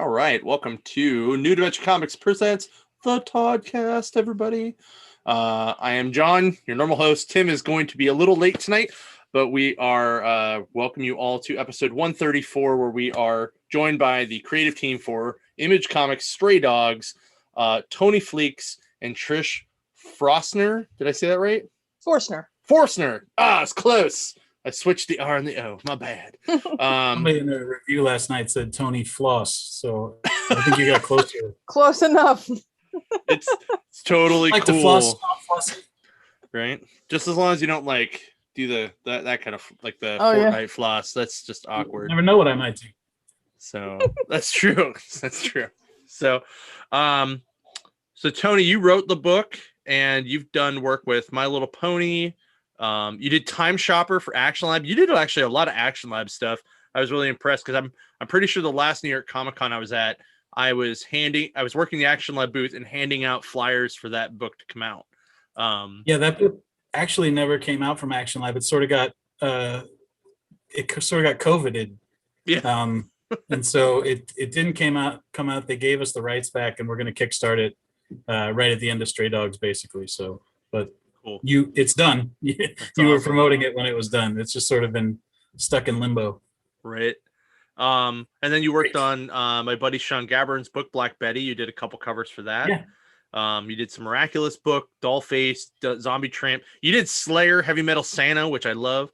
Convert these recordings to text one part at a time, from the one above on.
All right, welcome to New Dimension Comics presents the Toddcast, everybody. I am John, your normal host. Tim is going to be a little late tonight, but we are welcome you all to episode 134, where we are joined by the creative team for Image Comics Stray Dogs, Tony Fleeks and Trish Frostner. Did I say that right? Forstner. It's close. I switched the R and the O. My bad. Somebody in a review last night said Tony Floss, so I think you got closer. Close enough. It's totally like cool, the floss, right? Just as long as you don't like do that kind of like the Fortnite floss. That's just awkward. You never know what I might do. So that's true. That's true. So Tony, you wrote the book and you've done work with My Little Pony. You did Time Shopper for Action Lab. You did actually a lot of Action Lab stuff. I was really impressed because I'm pretty sure the last New York Comic Con I was at, I was working the Action Lab booth and handing out flyers for that book to come out. That book actually never came out from Action Lab. It sort of got COVIDed. Yeah. And so it didn't come out. They gave us the rights back, and we're going to kickstart it right at the end of Stray Dogs, basically. So, but cool. It's done. You awesome. Were promoting it when it was done. It's just sort of been stuck in limbo. Right. And then you worked on my buddy Sean Gabern's book, Black Betty. You did a couple covers for that. Yeah. You did some Miraculous book, Dollface, Zombie Tramp. You did Slayer, Heavy Metal Santa, which I love.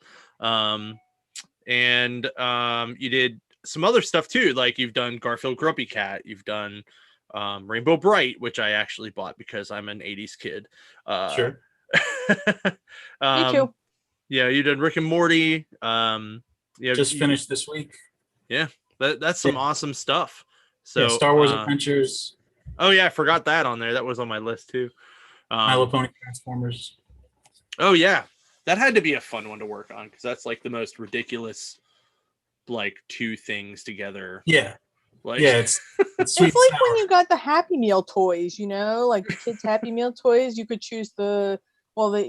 And you did some other stuff too. Like you've done Garfield Grumpy Cat. You've done Rainbow Bright, which I actually bought because I'm an 80s kid. Sure. Me too. Yeah, you did Rick and Morty. Just finished this week. Yeah, that's some awesome stuff. So Star Wars Adventures. Oh yeah, I forgot that on there. That was on my list too. My Little Pony Transformers. Oh yeah, that had to be a fun one to work on because that's like the most ridiculous, like two things together. Yeah. It's it's like when you got the Happy Meal toys, like the kids' Happy Meal toys. You could choose they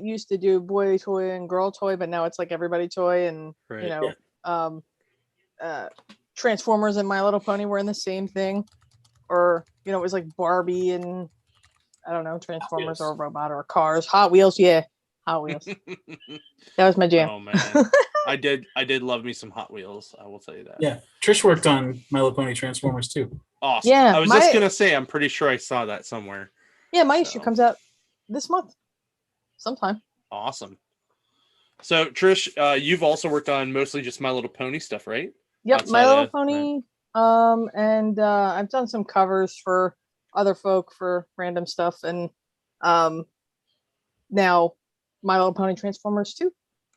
used to do boy toy and girl toy, but now it's like everybody toy, and Transformers and My Little Pony were in the same thing, or it was like Barbie and I don't know, Transformers or a robot or cars, Hot Wheels. Hot Wheels. That was my jam. Oh man, I did love me some Hot Wheels. I will tell you that. Yeah, Trish worked on My Little Pony Transformers too. Awesome. Yeah, I was just gonna say, I'm pretty sure I saw that somewhere. Yeah, my issue comes out this month, sometime. Awesome. So Trish, you've also worked on mostly just My Little Pony stuff, right? Yep, outside My Little Pony. Right. And I've done some covers for other folk for random stuff, and now My Little Pony Transformers too.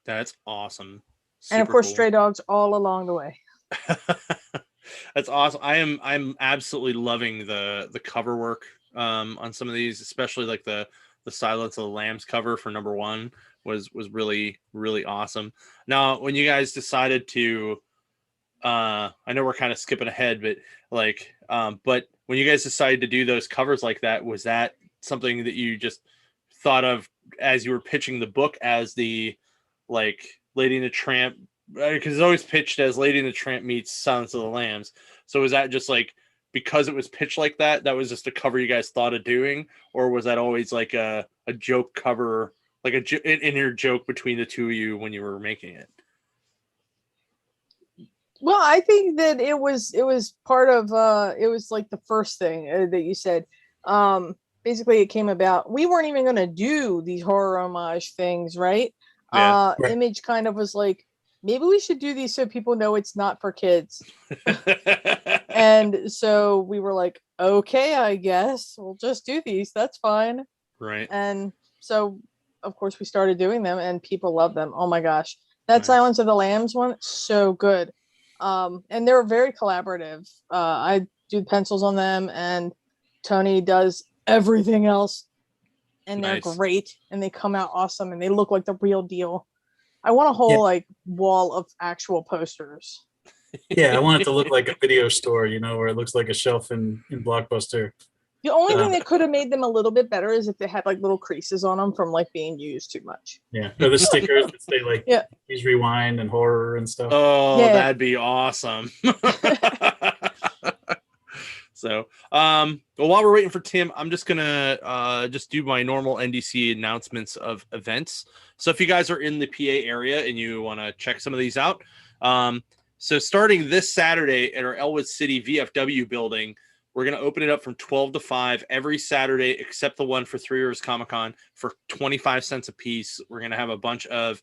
That's awesome. And of course, cool. Stray Dogs all along the way. That's awesome. I'm absolutely loving the cover work on some of these, especially like the Silence of the Lambs cover for number 1 was really, really awesome. Now, when you guys decided to, I know we're kind of skipping ahead, but but when you guys decided to do those covers like that, was that something that you just thought of as you were pitching the book as the Lady and the Tramp? Because it's always pitched as Lady and the Tramp meets Silence of the Lambs. So was that just because it was pitched like that was just a cover you guys thought of doing, or was that always like a joke cover, like an inner joke between the two of you when you were making it? Well, I think that it was part of it was like the first thing that you said. Basically, it came about. We weren't even going to do these horror homage things, right? Yeah, right. Image kind of was like, maybe we should do these so people know it's not for kids. And so we were like, okay, I guess we'll just do these. That's fine. Right. And so, of course, we started doing them, and people love them. Oh my gosh, that Silence of the Lambs one, so good. And they're very collaborative. I do pencils on them, and Tony does everything else. And they're great, and they come out awesome, and they look like the real deal. I want a whole wall of actual posters. Yeah, I want it to look like a video store, where it looks like a shelf in Blockbuster. The only thing that could have made them a little bit better is if they had little creases on them from being used too much. Yeah, or the stickers that say please rewind and horror and stuff. Oh, yeah. That'd be awesome. So, well, while we're waiting for Tim, I'm just gonna just do my normal NDC announcements of events. So, if you guys are in the PA area and you want to check some of these out, so starting this Saturday at our Elwood City VFW building, we're gonna open it up from 12 to 5 every Saturday, except the one for Three Rivers Comic Con for 25 cents a piece. We're gonna have a bunch of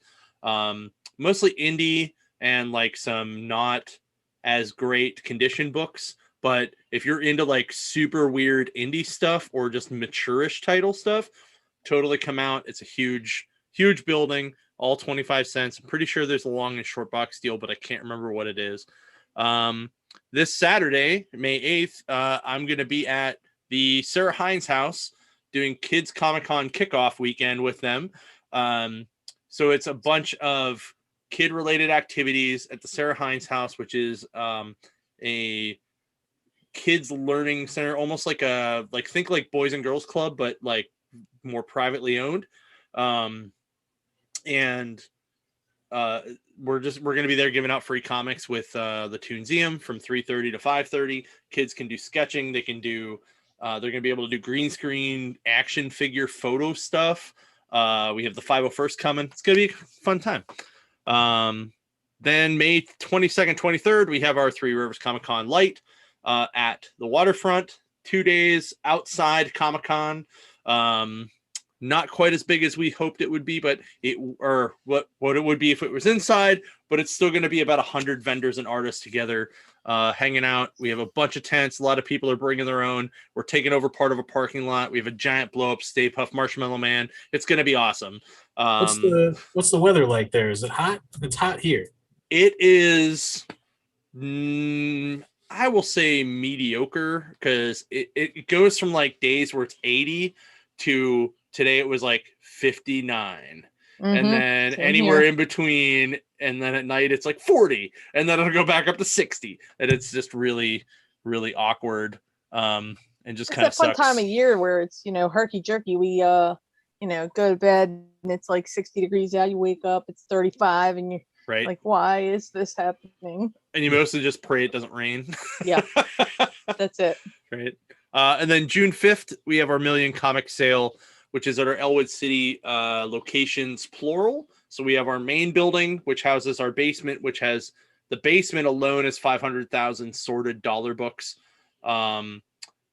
mostly indie and like some not as great condition books. But if you're into like super weird indie stuff or just mature-ish title stuff, totally come out. It's a huge building, all 25 cents. I'm pretty sure there's a long and short box deal, but I can't remember what it is. This Saturday, May 8th, I'm going to be at the Sarah Hines house doing Kids Comic-Con kickoff weekend with them. So it's a bunch of kid-related activities at the Sarah Hines house, which is a kids learning center, almost like think like Boys and Girls Club, but like more privately owned. And we're going to be there giving out free comics with the Toonseum from 3:30 to 5:30. Kids can do sketching. They can do they're going to be able to do green screen action figure photo stuff. We have the 501st coming. It's going to be a fun time. Then May 22nd, 23rd, we have our Three Rivers Comic Con Light at the waterfront. 2 days outside Comic-Con. Not quite as big as we hoped it would be, but what it would be if it was inside, but it's still going to be about 100 vendors and artists together hanging out. We have a bunch of tents. A lot of people are bringing their own. We're taking over part of a parking lot. We have a giant blow-up Stay Puft Marshmallow Man. It's going to be awesome. What's the weather like there? Is it hot? It's hot here. It is, I will say mediocre, because it goes from like days where it's 80 to today it was like 59. And then Same anywhere here. in between, and then at night it's like 40, and then it'll go back up to 60, and it's just really, really awkward. And just It's kind of that fun sucks. time of year where it's, herky jerky. We go to bed and it's like 60 degrees out. You wake up, it's 35, and you're Right. like, why is this happening? And you mostly just pray it doesn't rain. Yeah. That's it. Right. And then June 5th, we have our Million Comic Sale, which is at our Elwood City locations, plural. So we have our main building, which houses our basement, which has the basement alone is 500,000 sorted dollar books. Then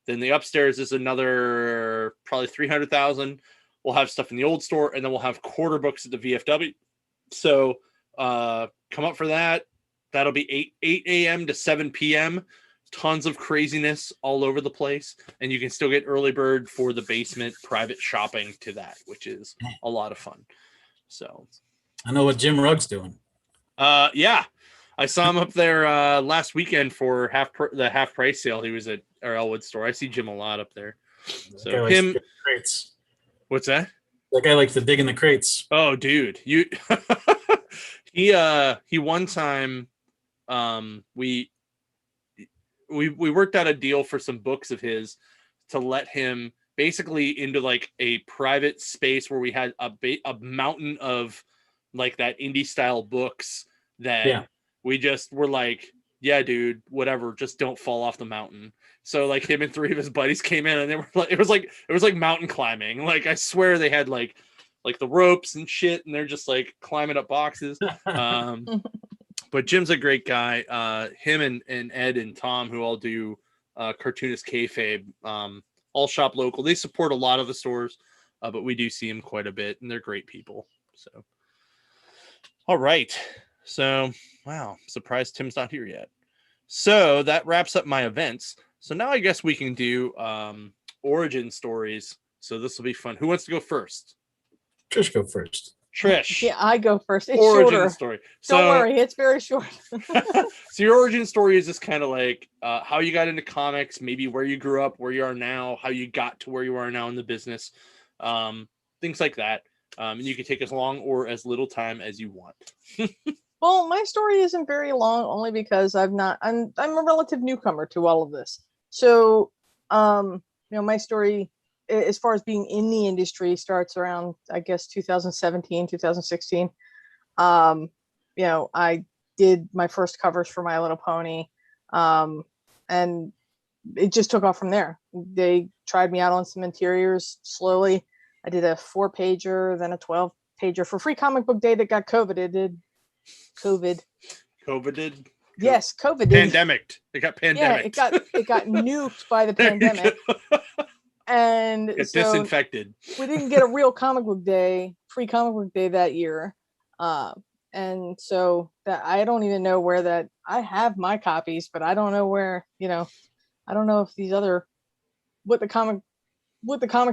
the upstairs is another probably 300,000. We'll have stuff in the old store, and then we'll have quarter books at the VFW. So come up for that. That'll be 8 a.m. to 7 p.m. Tons of craziness all over the place, and you can still get early bird for the basement private shopping to that, which is a lot of fun. So I know what Jim Rugg's doing. Yeah, I saw him up there last weekend for the half price sale. He was at our Elwood store. I see Jim a lot up there. So him, crates. What's that? That guy likes to dig in the crates. Oh, dude, you he one time we worked out a deal for some books of his to let him basically into like a private space where we had a mountain of like that indie style books that we just were like, yeah, dude, whatever, just don't fall off the mountain. So like him and 3 of his buddies came in, and they were like, it was like mountain climbing. Like I swear they had like the ropes and shit, and they're just like climbing up boxes. But Jim's a great guy. Him and Ed and Tom, who all do Cartoonist Kayfabe, all shop local. They support a lot of the stores, but we do see them quite a bit, and they're great people. So, all right. So, wow, surprised Tim's not here yet. So that wraps up my events. So now I guess we can do origin stories. So this will be fun. Who wants to go first? Trish, go first. Trish. Yeah, I go first. It's origin shorter. Story. Don't worry, it's very short. So your origin story is just kind of like how you got into comics, maybe where you grew up, where you are now, how you got to where you are now in the business, things like that. And you can take as long or as little time as you want. Well, my story isn't very long, only because I'm a relative newcomer to all of this. So, my story, as far as being in the industry, starts around, I guess, 2017, 2016. I did my first covers for My Little Pony. And it just took off from there. They tried me out on some interiors slowly. I did a 4-pager, then a 12-pager for Free Comic Book Day that got COVID. COVID did. Yes, COVID did. Pandemic. It got pandemic. Yeah, it got nuked by the pandemic. And Get so disinfected. we didn't get a real comic book day, Free Comic Book Day that year. And so that I don't even know where that I have my copies, but I don't know where, I don't know if these other what the comic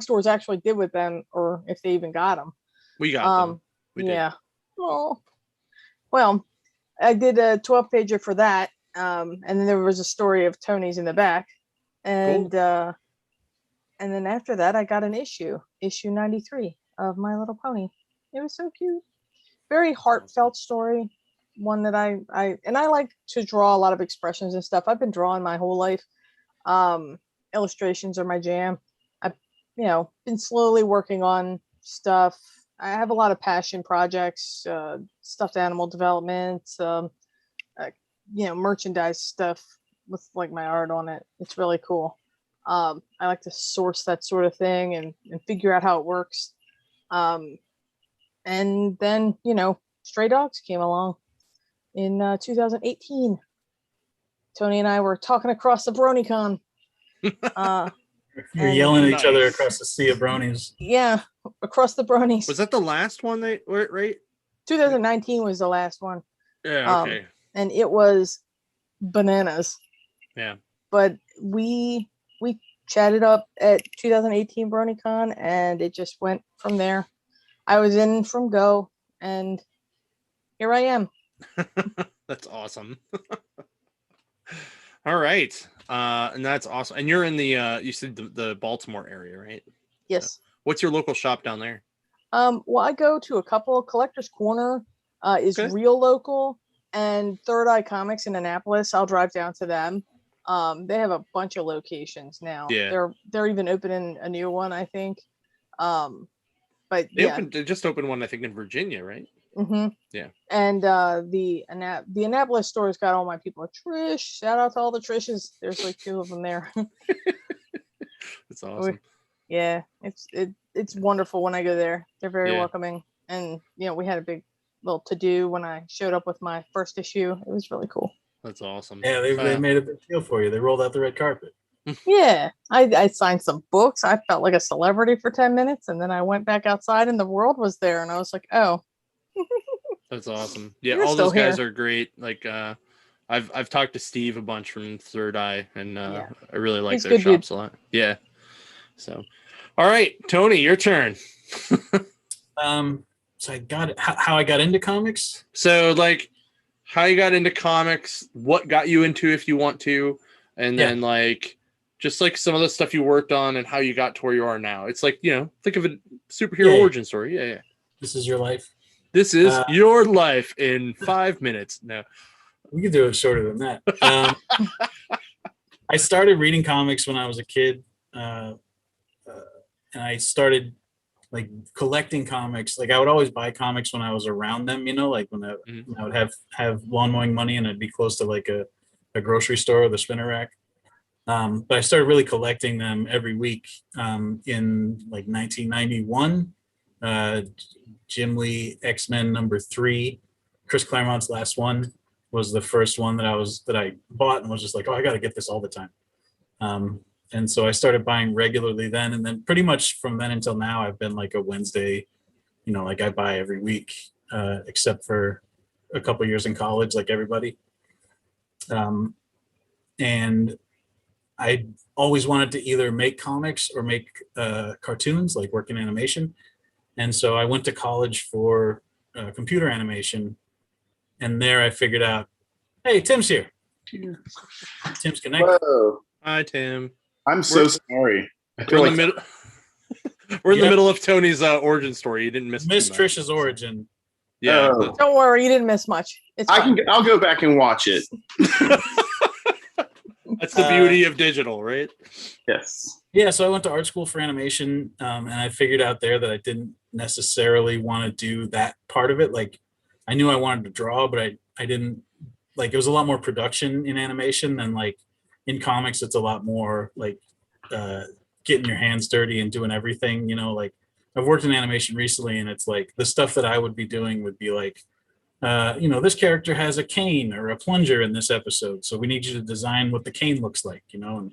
stores actually did with them or if they even got them. We got them. We did. Yeah. Oh. Well, I did a 12-pager for that. And then there was a story of Tony's in the back. And Cool. And then after that I got an issue 93 of My Little Pony. It was so cute. Very heartfelt story. One that I like to draw a lot of expressions and stuff. I've been drawing my whole life. Illustrations are my jam. I've, been slowly working on stuff. I have a lot of passion projects, stuffed animal development, merchandise stuff with like my art on it. It's really cool. I like to source that sort of thing and figure out how it works. And then, Stray Dogs came along in 2018. Tony and I were talking across the BronyCon. You're yelling at each other across the sea of bronies. Yeah, across the bronies. Was that the last one they were right? 2019 was the last one. Yeah, okay. And it was bananas. Yeah. But we chatted up at 2018 BronyCon and it just went from there. I was in from go and here I am. That's awesome. All right. And that's awesome. And you're in the you said the Baltimore area, right? Yes. What's your local shop down there? Well, I go to a couple. Collector's Corner is real local, and Third Eye Comics in Annapolis. I'll drive down to them. They have a bunch of locations now. Yeah. They're even opening a new one, I think. But they just opened one, I think, in Virginia, right? Mm-hmm. Yeah. And the Annapolis store's got all my people. Trish, shout out to all the Trishes. There's like 2 of them there. That's awesome. Yeah, it's wonderful when I go there. They're very welcoming, and we had a big little to do when I showed up with my first issue. It was really cool. That's awesome. Yeah, they made a big deal for you. They rolled out the red carpet. Yeah, I signed some books. I felt like a celebrity for 10 minutes, and then I went back outside, and the world was there, and I was like, oh. That's awesome. Yeah, You're all those guys here. are great. Like I've talked to Steve a bunch from Third Eye, and I really like their shops a lot. Yeah. So, all right, Tony, your turn. So I got how I got into comics. So like how you got into comics, what got you into, if you want to, and then like just like some of the stuff you worked on and how you got to where you are now. It's like, think of a superhero origin story. Yeah. This is your life. This is your life in 5 minutes. No, we could do it shorter than that. I started reading comics when I was a kid, and I started like collecting comics. Like I would always buy comics when I was around them, like when I would have lawn mowing money and I'd be close to like a grocery store or the spinner rack. But I started really collecting them every week in like 1991. Jim Lee X-Men #3, Chris Claremont's last one was the first one that I bought and was just like, oh, I got to get this all the time. And so I started buying regularly then, and then pretty much from then until now, I've been like a Wednesday, like I buy every week, except for a couple years in college, like everybody. And I always wanted to either make comics or make cartoons, like work in animation. And so I went to college for computer animation. And there I figured out, hey, Tim's here. Tim's connected. Whoa. Hi, Tim. I'm so sorry. We're in the middle of Tony's origin story. You didn't miss Trish's origin. Yeah. Don't worry, you didn't miss much. I'll go back and watch it. That's the beauty of digital, right? Yes. Yeah, so I went to art school for animation, and I figured out there that I didn't necessarily want to do that part of it. Like, I knew I wanted to draw, but I didn't, like, it was a lot more production in animation than, like, in comics, it's a lot more like getting your hands dirty and doing everything. Like I've worked in animation recently, and it's like the stuff that I would be doing would be like, this character has a cane or a plunger in this episode, so we need you to design what the cane looks like. And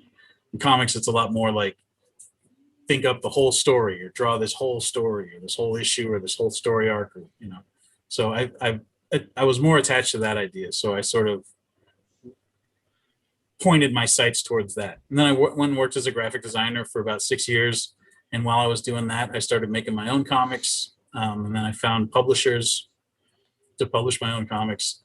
in comics, it's a lot more like think up the whole story or draw this whole story or this whole issue or this whole story arc. So I was more attached to that idea. So I sort of pointed my sights towards that. And then I went and worked as a graphic designer for about 6 years. And while I was doing that, I started making my own comics. And then I found publishers to publish my own comics.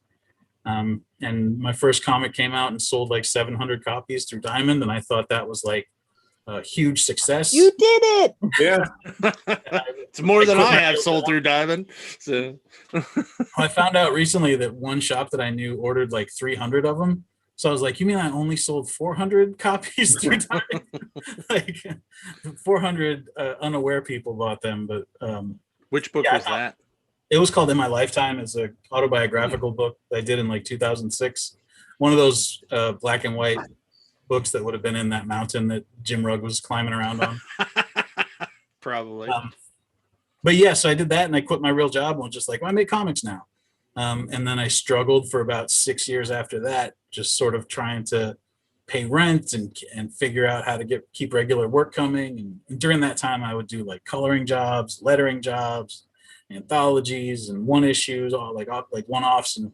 And my first comic came out and sold like 700 copies through Diamond. And I thought that was like a huge success. You did it. Yeah. It's more than I have sold through Diamond. So I found out recently that one shop that I knew ordered like 300 of them. So I was like, you mean I only sold 400 copies through Diamond? Like 400 unaware people bought them. But which book was that? It was called In My Lifetime. It's an autobiographical book that I did in like 2006. One of those black and white books that would have been in that mountain that Jim Rugg was climbing around on. Probably. But yeah, so I did that and I quit my real job and was just like, well, I make comics now. And then I struggled for about 6 years after that, just sort of trying to pay rent and figure out how to keep regular work coming. And during that time, I would do like coloring jobs, lettering jobs, anthologies and one issues, all like one-offs. And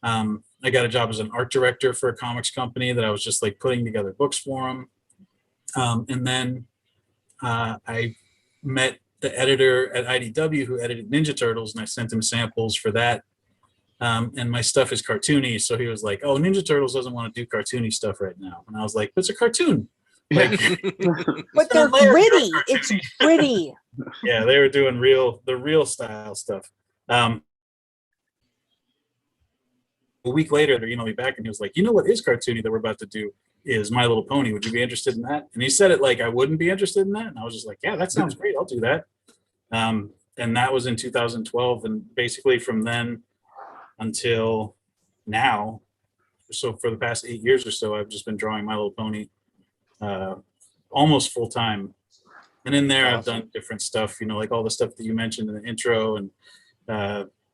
I got a job as an art director for a comics company that I was just like putting together books for them. And then I met the editor at IDW who edited Ninja Turtles, and I sent him samples for that. And my stuff is cartoony, so he was like, "Oh, Ninja Turtles doesn't want to do cartoony stuff right now." And I was like, "It's a cartoon." Like, but they're gritty. It's gritty. Yeah, they were doing the real style stuff. A week later, they emailed me back and he was like, "You know what is cartoony that we're about to do is My Little Pony. Would you be interested in that?" And he said it like I wouldn't be interested in that, and I was just like, "Yeah, that sounds great. I'll do that." And that was in 2012, and basically from then until now, so for the past 8 years or so, I've just been drawing My Little Pony almost full time. And in there, I've done different stuff, like all the stuff that you mentioned in the intro, and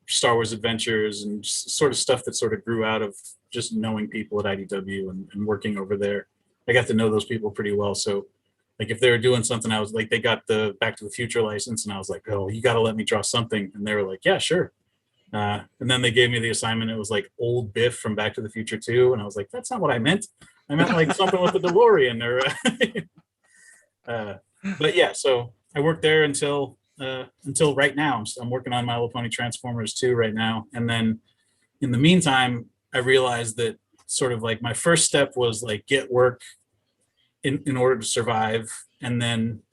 Star Wars Adventures, and sort of stuff that sort of grew out of just knowing people at IDW and working over there. I got to know those people pretty well. So like if they were doing something, I was like, they got the Back to the Future license, and I was like, "Oh, you got to let me draw something." And they were like, "Yeah, sure." And then they gave me the assignment. It was like old Biff from Back to the Future 2. And I was like, "That's not what I meant. I meant like something with the DeLorean." But yeah, so I worked there until right now. I'm working on My Little Pony Transformers 2 right now. And then in the meantime, I realized that sort of like my first step was like get work in order to survive. And then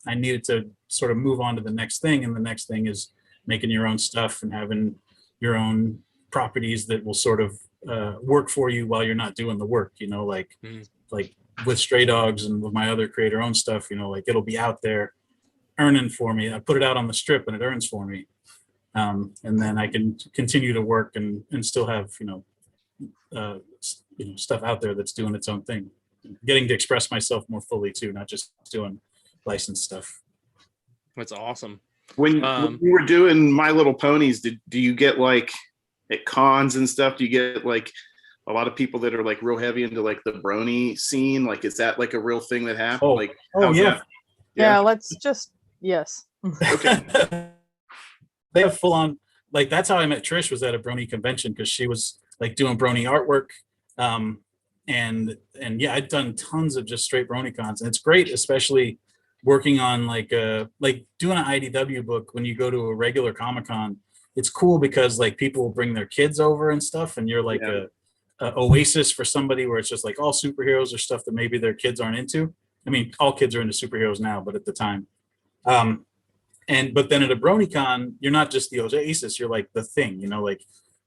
I needed to sort of move on to the next thing. And the next thing is making your own stuff and having your own properties that will sort of work for you while you're not doing the work, like with Stray Dogs and with my other creator-owned stuff, like it'll be out there earning for me. I put it out on the strip and it earns for me. And then I can continue to work and still have, stuff out there that's doing its own thing. Getting to express myself more fully too, not just doing licensed stuff. That's awesome. When you were doing My Little Ponies, do you get like at cons and stuff? Do you get like a lot of people that are like real heavy into like the brony scene? Like, is that like a real thing that happened? Yeah. Yeah, let's just yes. Okay. They have full on, like that's how I met Trish, was at a brony convention, because she was like doing brony artwork. And yeah, I'd done tons of just straight brony cons, and it's great, especially working on like doing an IDW book. When you go to a regular Comic-Con, it's cool because like people will bring their kids over and stuff, and you're like a oasis for somebody where it's just like all superheroes or stuff that maybe their kids aren't into. I mean, all kids are into superheroes now, but at the time. But then at a BronyCon, you're not just the oasis, you're like the thing, like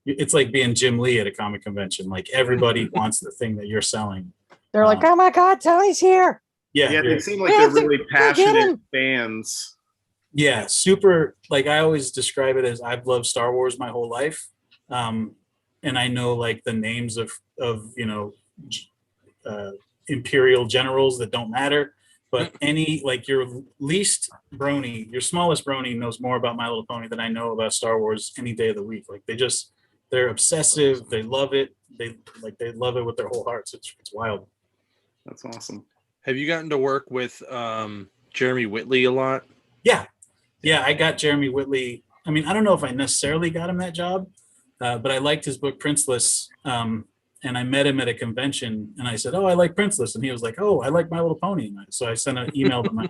it's like being Jim Lee at a comic convention. Like everybody wants the thing that you're selling. They're like, "Oh my God, Tony's here." Yeah, they seem like they're really passionate fans. Yeah, super. Like I always describe it as I've loved Star Wars my whole life. And I know like the names of imperial generals that don't matter. But any, like, your least brony, your smallest brony knows more about My Little Pony than I know about Star Wars any day of the week. Like, they're obsessive. They love it. They love it with their whole hearts. It's wild. That's awesome. Have you gotten to work with Jeremy Whitley a lot? Yeah, I got Jeremy Whitley. I mean, I don't know if I necessarily got him that job, but I liked his book Princeless. And I met him at a convention, and I said, "Oh, I like Princeless," and he was like, "Oh, I like My Little Pony." So I sent an email to my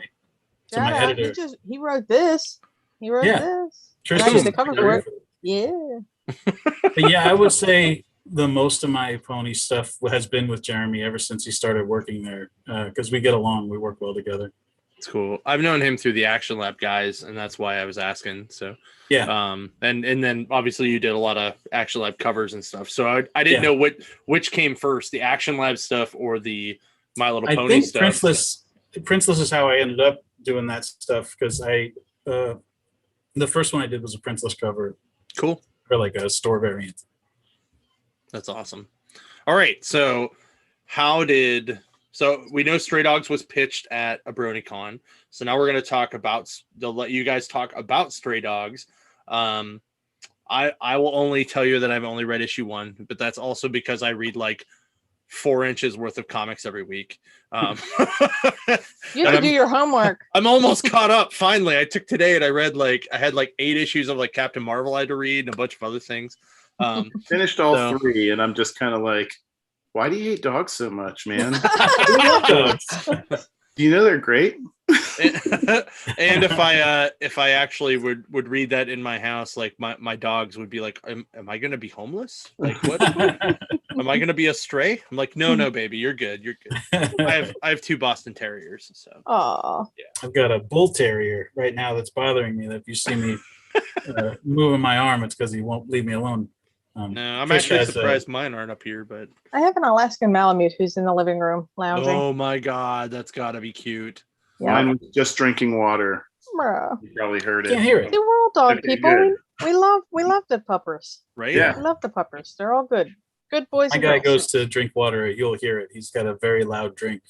editor. He wrote this. He wrote this. Tristan, I did the cover for it. Yeah. But yeah, I would say the most of my pony stuff has been with Jeremy ever since he started working there, because we get along. We work well together. It's cool. I've known him through the Action Lab guys, and that's why I was asking. So yeah. And then obviously you did a lot of Action Lab covers and stuff. So I didn't know which came first, the Action Lab stuff or the My Little Pony stuff. Princeless is how I ended up doing that stuff, because the first one I did was a Princeless cover. Cool. For like a store variant. That's awesome. All right. So so we know Stray Dogs was pitched at a BronyCon. So now we're going to let you guys talk about Stray Dogs. I will only tell you that I've only read issue 1, but that's also because I read like 4 inches worth of comics every week. You have to do your homework. I'm almost caught up. Finally, I took today and I had like 8 issues of like Captain Marvel I had to read and a bunch of other things. Finished all 3, and I'm just kind of like, why do you hate dogs so much, man? Do you know they're great? And if I actually would read that in my house, like my dogs would be like, am I going to be homeless? Like, what? Am I going to be a stray? I'm like, no, baby, you're good. I have 2 Boston Terriers. So, yeah. I've got a bull terrier right now that's bothering me. That if you see me moving my arm, it's because he won't leave me alone. No, I'm actually surprised mine aren't up here, but I have an Alaskan Malamute who's in the living room lounging. Oh my God, that's gotta be cute. Yeah. I'm just drinking water. Bruh. You probably heard it. Can't hear it. See, we're all dog people. We love the puppers. Right? Yeah. We love the puppers. They're all good. Good boys. My and guy girls. goes to drink water. You'll hear it. He's got a very loud drink.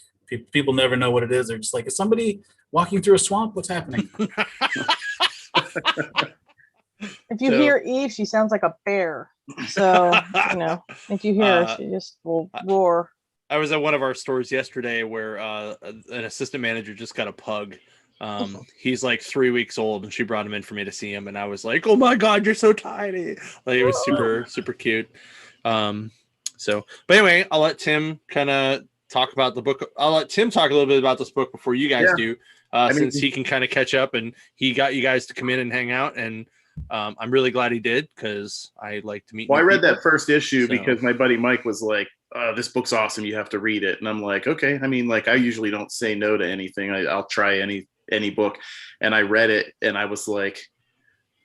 People never know what it is. They're just like, is somebody walking through a swamp? What's happening? If you hear Eve, she sounds like a bear. So, if you hear her, she just will roar. I was at one of our stores yesterday where an assistant manager just got a pug. He's like 3 weeks old, and she brought him in for me to see him, and I was like, oh my God, you're so tiny. Like, it was super, super cute. But anyway, I'll let Tim kind of talk about the book. I'll let Tim talk a little bit about this book before you guys do, since he can kind of catch up, and he got you guys to come in and hang out, and I'm really glad he did, because I like to meet. Well, I read that first issue because my buddy Mike was like, this book's awesome, you have to read it. And I'm like, okay. I mean, like, I usually don't say no to anything. I'll try any book. And I read it, and I was like,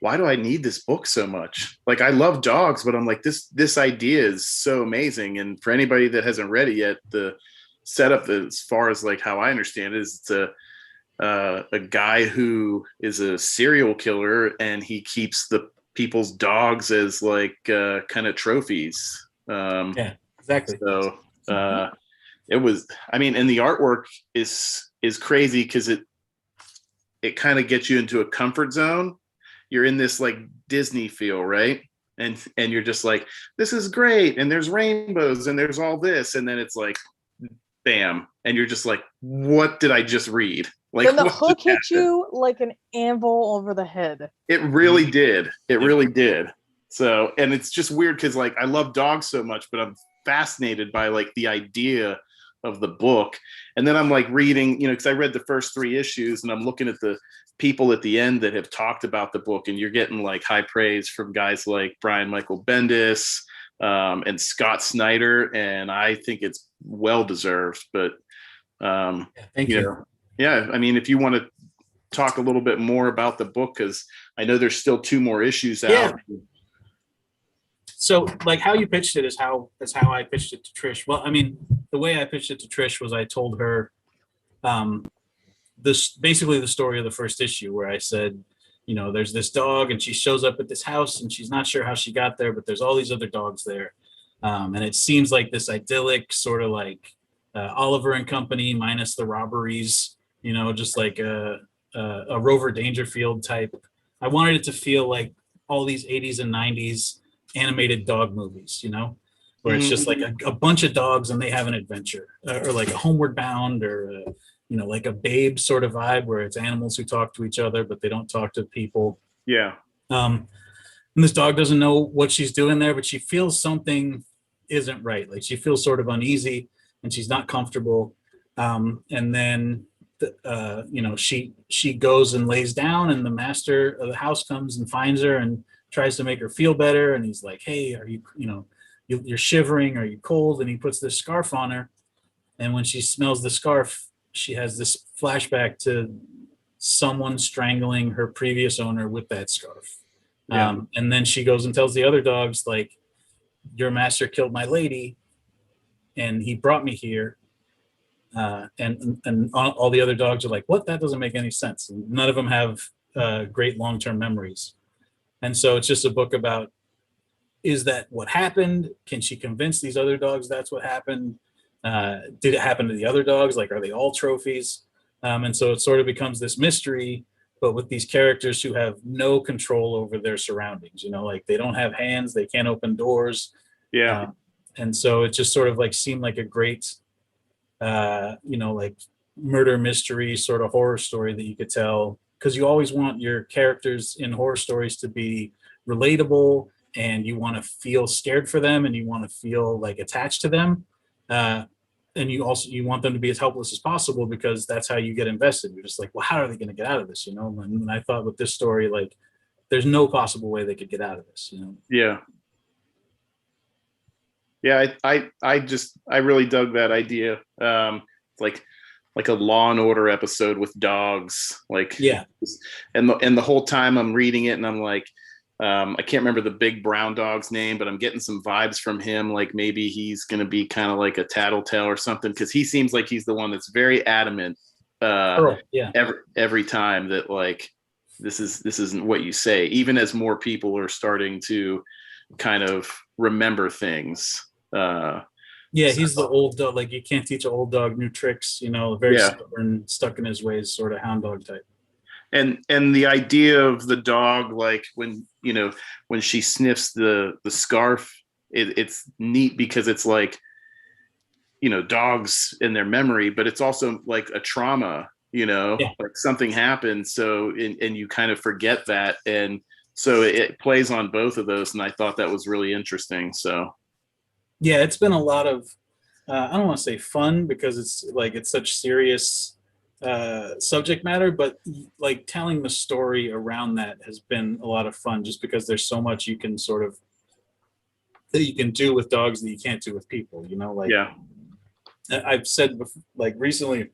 why do I need this book so much? Like, I love dogs, but I'm like, this idea is so amazing. And for anybody that hasn't read it yet, the setup, as far as like how I understand it, is it's a guy who is a serial killer, and he keeps the people's dogs as like kind of trophies. Yeah, exactly. So it was, I mean, and the artwork is crazy, because it kind of gets you into a comfort zone. You're in this like Disney feel, right? And you're just like, this is great, and there's rainbows, and there's all this, and then it's like, bam, and you're just like, what did I just read? Like, then the hook hit you like an anvil over the head. It really did. It really did. So, and it's just weird because like I love dogs so much, but I'm fascinated by like the idea of the book. And then I'm like reading, because I read the first 3 issues, and I'm looking at the people at the end that have talked about the book, and you're getting like high praise from guys like Brian Michael Bendis and Scott Snyder, and I think it's well deserved. But thank you. Yeah, I mean, if you want to talk a little bit more about the book, because I know there's still 2 more issues out. Yeah. So, like, how you pitched it is how I pitched it to Trish. Well, I mean, the way I pitched it to Trish was I told her this basically the story of the first issue, where I said, there's this dog, and she shows up at this house, and she's not sure how she got there, but there's all these other dogs there, and it seems like this idyllic sort of like Oliver and Company minus the robberies, just like a Rover Dangerfield type. I wanted it to feel like all these 80s and 90s animated dog movies, where it's just like a bunch of dogs and they have an adventure, or like a Homeward Bound, or like a Babe sort of vibe where it's animals who talk to each other but they don't talk to people. Yeah. And this dog doesn't know what she's doing there, but she feels something isn't right. Like she feels sort of uneasy and she's not comfortable. And then she goes and lays down, and the master of the house comes and finds her and tries to make her feel better. And he's like, "Hey, are you, you're shivering? Are you cold?" And he puts this scarf on her. And when she smells the scarf, she has this flashback to someone strangling her previous owner with that scarf. Yeah. And then she goes and tells the other dogs, like, "Your master killed my lady, and he brought me here." And all the other dogs are like, "What? That doesn't make any sense." And none of them have great long-term memories. And so it's just a book about, is that what happened? Can she convince these other dogs that's what happened? Did it happen to the other dogs? Like, are they all trophies? And so it sort of becomes this mystery, but with these characters who have no control over their surroundings, like they don't have hands, they can't open doors. Yeah. And so it just sort of like seemed like a great, like murder mystery sort of horror story that you could tell, because you always want your characters in horror stories to be relatable, and you want to feel scared for them, and you want to feel like attached to them. And you want them to be as helpless as possible, because that's how you get invested. You're just like, well, how are they going to get out of this? And I thought with this story, like, there's no possible way they could get out of this. Yeah. Yeah. I really dug that idea. Like a Law and Order episode with dogs. Like, yeah. And the whole time I'm reading it, and I'm like, I can't remember the big brown dog's name, but I'm getting some vibes from him. Like maybe he's going to be kind of like a tattletale or something, because he seems like he's the one that's very adamant every time that, like, this isn't what you say, even as more people are starting to kind of remember things. He's the old dog. Like, you can't teach an old dog new tricks, very stubborn, stuck in his ways sort of hound dog type. And the idea of the dog, like when she sniffs the scarf, it's neat, because it's like, dogs in their memory, but it's also like a trauma, like something happened. So, and you kind of forget that. And so it plays on both of those. And I thought that was really interesting. So. Yeah, it's been a lot of, I don't want to say fun, because it's such serious subject matter, but like telling the story around that has been a lot of fun, just because there's so much you can that you can do with dogs that you can't do with people, I've said before, like recently,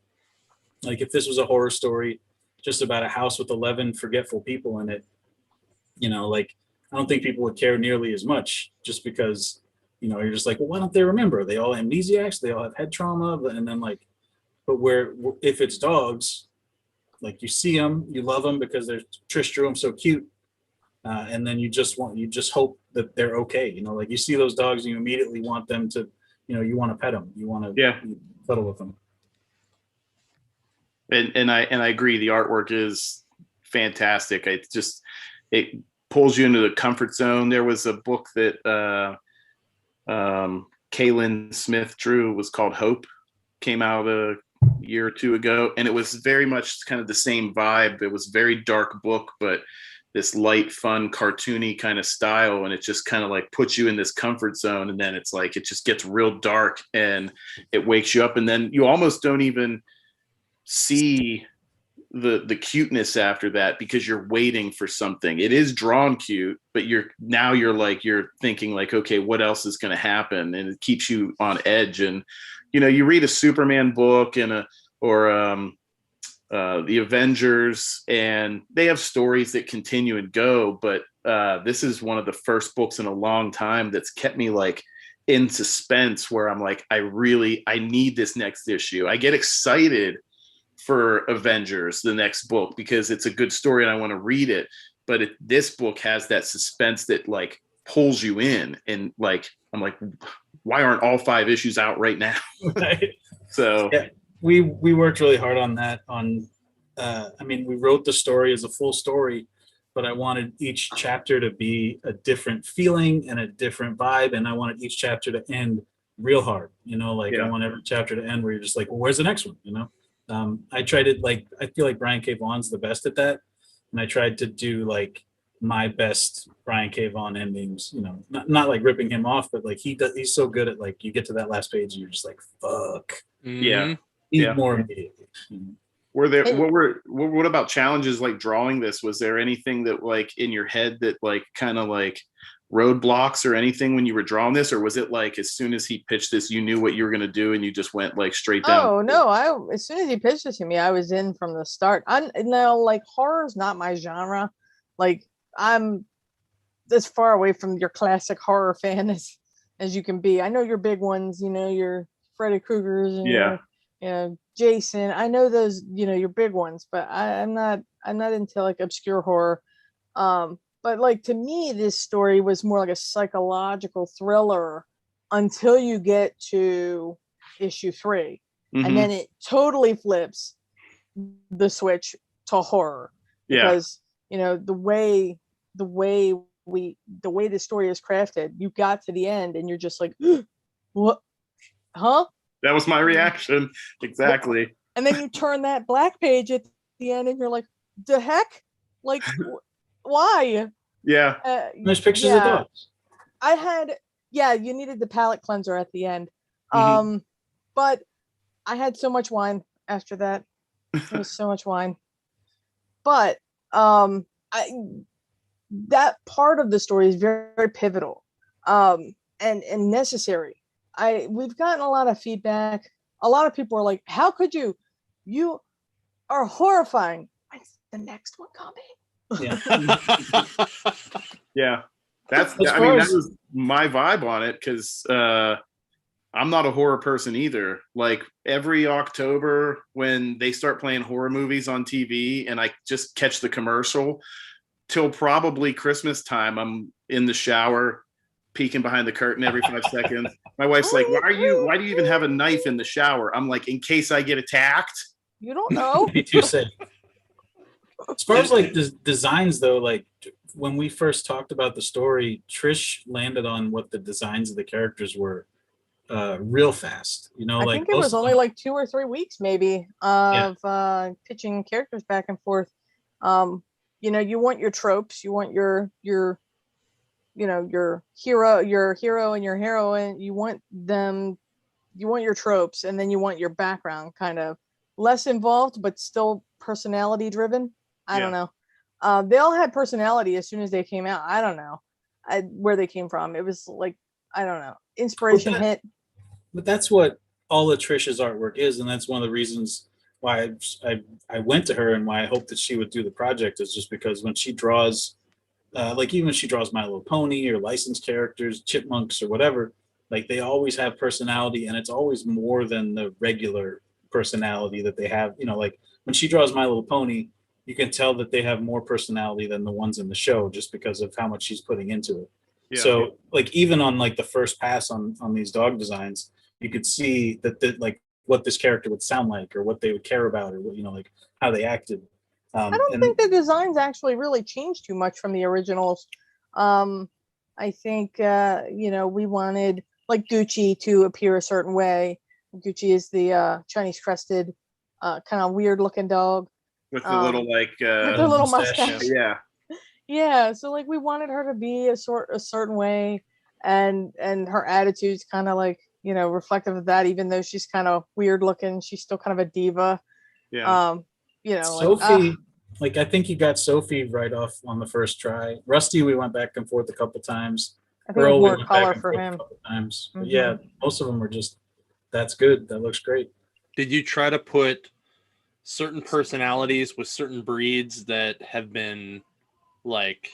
like if this was a horror story just about a house with 11 forgetful people in it, like I don't think people would care nearly as much, just because you're just like, well, why don't they remember? Are they all amnesiacs? They all have head trauma? And then like, but if it's dogs, like you see them, you love them because Trish drew them so cute, and then you just hope that they're okay. Like you see those dogs, and you immediately want them to, you want to pet them, you want to cuddle with them. And I agree. The artwork is fantastic. It pulls you into the comfort zone. There was a book that Kaylin Smith drew, was called Hope, came out a year or two ago, and it was very much kind of the same vibe. It was a very dark book, but this light, fun, cartoony kind of style, and it just kind of like puts you in this comfort zone, and then it's like it just gets real dark and it wakes you up, and then you almost don't even see the cuteness after that, because you're waiting for something. It is drawn cute, but you're thinking like, okay, what else is going to happen? And it keeps you on edge. And you read a Superman book or the Avengers, and they have stories that continue and go, but this is one of the first books in a long time that's kept me like in suspense, where I'm like, I need this next issue. I get excited for Avengers, the next book, because it's a good story and I want to read it. But this book has that suspense that like pulls you in, and like I'm like, why aren't all 5 issues out right now? Right. So Yeah, we worked really hard on that. I mean, we wrote the story as a full story, but I wanted each chapter to be a different feeling and a different vibe, and I wanted each chapter to end real hard. Like I yeah, want every chapter to end where you're just like, well, where's the next one? I tried it like I feel like Brian K. Vaughan's the best at that, and I tried to do like my best Brian K. Vaughan endings. Not like ripping him off, but like he's so good at like you get to that last page and you're just like, fuck, yeah, need yeah. more immediately. Were there And- what about challenges like drawing this? Was there anything that like in your head that like kind of like roadblocks or anything when you were drawing this, or was it like as soon as he pitched this, you knew what you were gonna do and you just went like straight down? Oh no! As soon as he pitched it to me, I was in from the start. I'm now like horror's not my genre. Like I'm as far away from your classic horror fan as you can be. I know your big ones, your Freddy Krueger's and Yeah. your Jason. I know those, your big ones, but I'm not into like obscure horror. But like to me, this story was more like a psychological thriller until you get to issue 3. Mhm. And then it totally flips the switch to horror Yeah. because the way the story is crafted, you got to the end and you're just like, what, huh? That was my reaction. Exactly. And then you turn that black page at the end and you're like, the heck, like why? Yeah. There's pictures of dogs. I had, you needed the palate cleanser at the end. Mhm. But I had so much wine after that. There was so much wine. But that part of the story is very, very pivotal and necessary. We've gotten a lot of feedback. A lot of people are like, how could you? You are horrifying. When's the next one coming? Yeah. Yeah. That was my vibe on it because I'm not a horror person either. Like every October when they start playing horror movies on TV and I just catch the commercial till probably Christmas time, I'm in the shower peeking behind the curtain every 5 seconds. My wife's like, why do you even have a knife in the shower? I'm like, in case I get attacked. You don't know. Be too safe. As far as like the designs though, like when we first talked about the story, Trish landed on what the designs of the characters were real fast. I think it was only like 2 or 3 weeks maybe of pitching characters back and forth. You want your tropes, you want your hero and your heroine, you want your tropes, and then you want your background kind of less involved but still personality driven. I don't know. They all had personality as soon as they came out. I don't know where they came from. It was like, I don't know, inspiration hit. But that's what all of Trish's artwork is, and that's one of the reasons why I went to her and why I hoped that she would do the project, is just because when she draws, like even when she draws My Little Pony or licensed characters, chipmunks or whatever, like they always have personality, and it's always more than the regular personality that they have. Like when she draws My Little Pony, you can tell that they have more personality than the ones in the show just because of how much she's putting into it. Yeah. So like even on like the first pass on these dog designs, you could see that like what this character would sound like or what they would care about or like how they acted. I don't think the designs actually really changed too much from the originals. I think we wanted like Gucci to appear a certain way. Gucci is the Chinese crested kind of weird looking dog with the little like with the little mustache. Yeah. So like we wanted her to be a certain way, and her attitude's kind of like reflective of that. Even though she's kind of weird looking, she's still kind of a diva. Yeah. Sophie, like I think you got Sophie right off on the first try. Rusty, we went back and forth a couple times. I think Earl, more color for him. A couple times. Mm-hmm. But yeah, most of them were just, that's good. That looks great. Did you try to put certain personalities with certain breeds that have been like,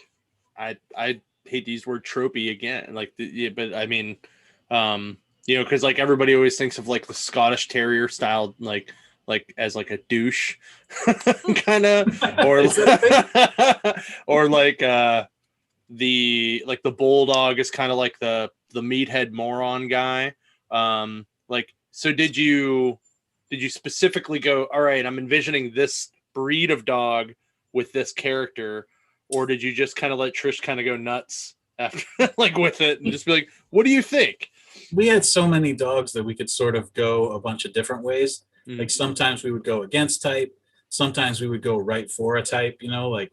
I hate to use the word tropey again, like, but I mean, because like everybody always thinks of like the Scottish Terrier style, like as like a douche kind of, or like the bulldog is kind of like the meathead moron guy. So did you did you specifically go, all right, I'm envisioning this breed of dog with this character, or did you just kind of let Trish kind of go nuts after like with it and just be like, what do you think? We had so many dogs that we could sort of go a bunch of different ways. Like sometimes we would go against type, sometimes we would go right for a type, like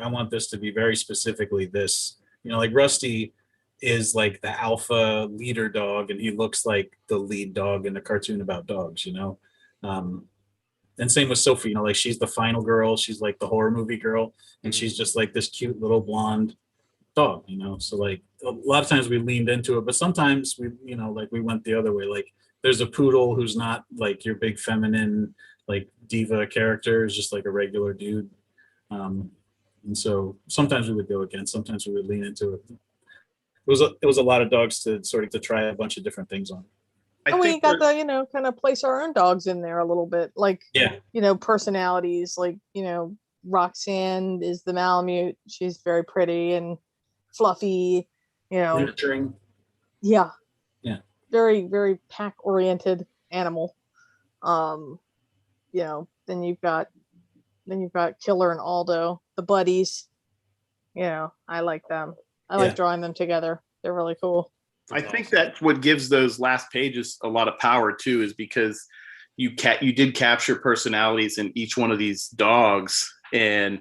I want this to be very specifically this, like Rusty is like the alpha leader dog and he looks like the lead dog in a cartoon about dogs, and same with Sophie, like she's the final girl, she's like the horror movie girl, and she's just like this cute little blonde dog, so like a lot of times we leaned into it, but sometimes we like we went the other way. Like there's a poodle who's not like your big feminine like diva character, is just like a regular dude, and so sometimes we would go against, sometimes we would lean into it. It was a lot of dogs to sort of to try a bunch of different things on. And we got to kind of place our own dogs in there a little bit, like personalities, like Roxanne is the Malamute, she's very pretty and fluffy, nurturing. Yeah. Very, very pack oriented animal. Then you've got Killer and Aldo, the buddies. I like them. I like drawing them together. They're really cool. I think that's what gives those last pages a lot of power too, is because you did capture personalities in each one of these dogs, and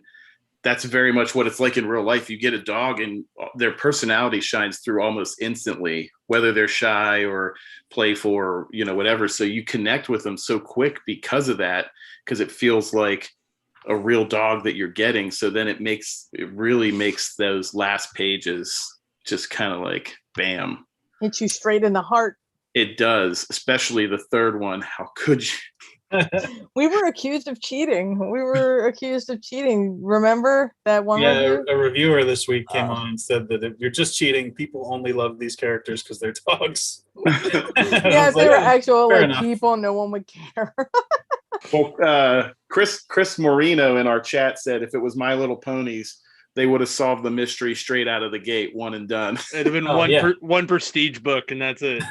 that's very much what it's like in real life. You get a dog and their personality shines through almost instantly, whether they're shy or playful or whatever. So you connect with them so quick because of that, because it feels like a real dog that you're getting. So then it really makes those last pages just kind of like bam. Hits you straight in the heart. It does, especially the third one. How could you? We were accused of cheating. Remember that one? Yeah, a reviewer this week came on and said that if you're just cheating, people only love these characters because they're dogs. Yeah, if they were actual people, no one would care. Well, Chris Moreno in our chat said if it was My Little Ponies, they would have solved the mystery straight out of the gate, one and done. It'd have been one prestige book, and that's it.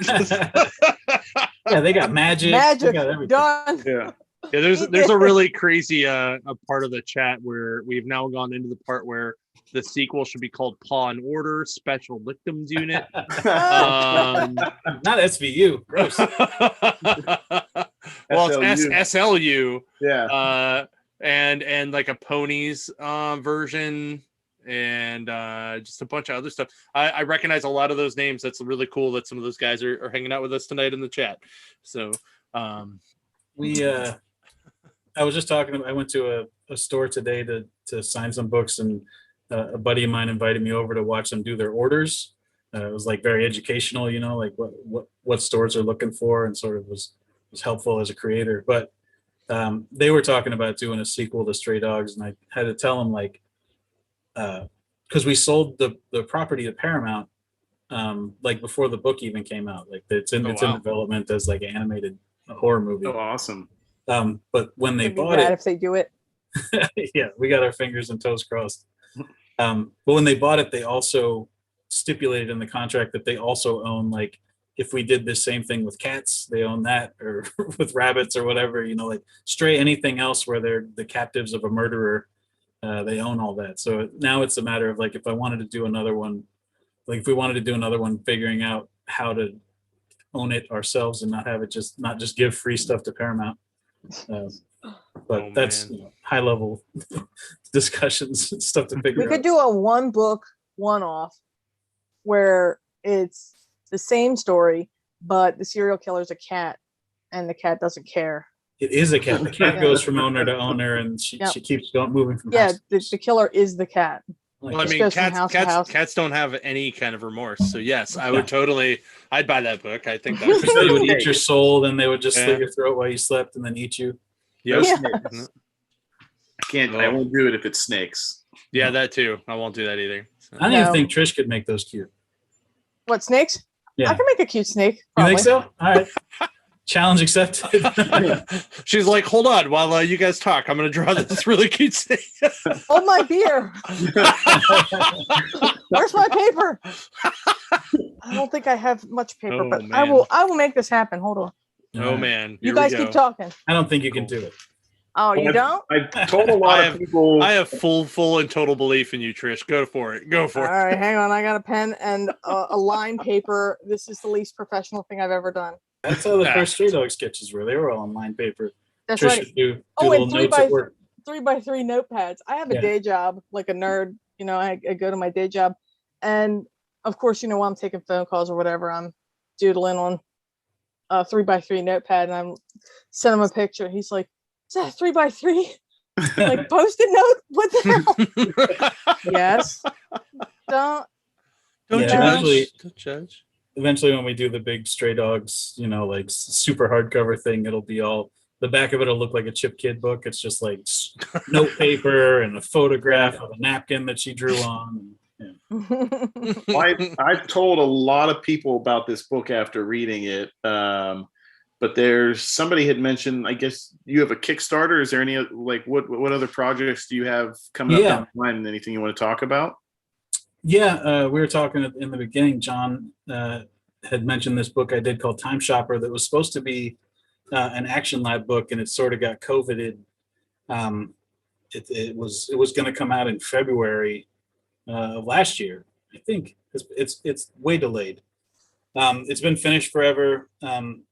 Yeah, they got magic. Magic, got everything. done. Yeah. Yeah, there's a really crazy a part of the chat where we've now gone into the part where the sequel should be called Paw and Order Special Victims Unit. Not SVU. Gross. Well, it's SLU. Yeah. And like a ponies version, and just a bunch of other stuff. I recognize a lot of those names. That's really cool that some of those guys are hanging out with us tonight in the chat. So I was just talking. I went to a store today to sign some books, and a buddy of mine invited me over to watch them do their orders. It was like very educational, like what stores are looking for, and sort of was helpful as a creator. But they were talking about doing a sequel to Stray Dogs, and I had to tell them because we sold the property to Paramount before the book even came out. Like it's in development as like an animated horror movie. Oh, awesome. But when they bought it, if they do it, yeah, we got our fingers and toes crossed. But when they bought it, they also stipulated in the contract that they also own, like, if we did the same thing with cats, they own that, or with rabbits or whatever, like stray, anything else where they're the captives of a murderer, they own all that. So now it's a matter of like, if I wanted to do another one, figuring out how to own it ourselves and not just give free stuff to Paramount. But that's high level discussions and stuff to figure out. We could do a one book one-off where it's the same story, but the serial killer's a cat and the cat doesn't care. It is a cat. The cat goes from owner to owner, and she keeps moving from house. The killer is the cat. Well, I mean, cats don't have any kind of remorse. So yes, I would I'd buy that book. I think that's they would eat your soul, then they would just slit your throat while you slept, and then eat you. Yep. Yeah. I won't do it if it's snakes. Yeah, that too. I won't do that either. So. I don't even think Trish could make those cute. What, snakes? Yeah. I can make a cute snake. Probably. You think so? All right. Challenge accepted. She's like, hold on, while you guys talk, I'm going to draw this really cute snake. Hold my beer. Where's my paper? I don't think I have much paper, but man. I will make this happen. Hold on. Oh man, You here guys we keep go. talking. I don't think you can do it. Oh, you don't? I've told a lot of people. I have full and total belief in you, Trish. Go for it. Go for All it. right, hang on. I got a pen and a line paper. This is the least professional thing I've ever done. That's how the first Stray Dog sketches were. They were all on line paper. That's Trish right. would do Oh, little and notes at work. 3x3 notepads. I have a Yeah. day job, like a nerd. You know, I go to my day job, and of course, you know, while I'm taking phone calls or whatever, I'm doodling on a 3x3 notepad, and I'm sending him a picture. He's like, "Is that a 3x3? Like post-it note? What the hell?" Yes. Don't Don't Yeah, judge. eventually- Don't judge. Eventually, when we do the big Stray Dogs, you know, like super hardcover thing, it'll be all the back of it'll look like a Chip Kid book. It's just like note paper and a photograph of a napkin that she drew on. Yeah. I've told a lot of people about this book after reading it. But there's somebody had mentioned, I guess you have a Kickstarter. Is there any like what other projects do you have coming up down the line? Anything you want to talk about? Yeah, we were talking in the beginning. John had mentioned this book I did called Time Shopper that was supposed to be an Action Lab book, and it sort of got COVIDed. It was going to come out in February of last year, I think. It's way delayed. It's been finished forever,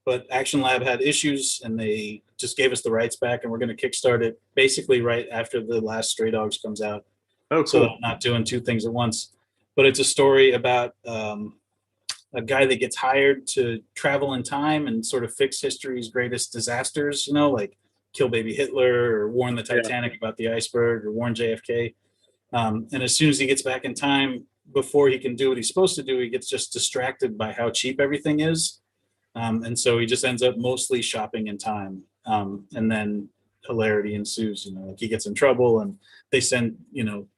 but Action Lab had issues, and they just gave us the rights back, and we're going to kickstart it basically right after the last Stray Dogs comes out. Oh, cool. So I'm not doing two things at once. But it's a story about a guy that gets hired to travel in time and sort of fix history's greatest disasters, you know, like kill baby Hitler or warn the Titanic about the iceberg or warn JFK. And as soon as he gets back in time, before he can do what he's supposed to do, he gets just distracted by how cheap everything is. And so he just ends up mostly shopping in time. And then hilarity ensues, you know, like he gets in trouble and they send, you know,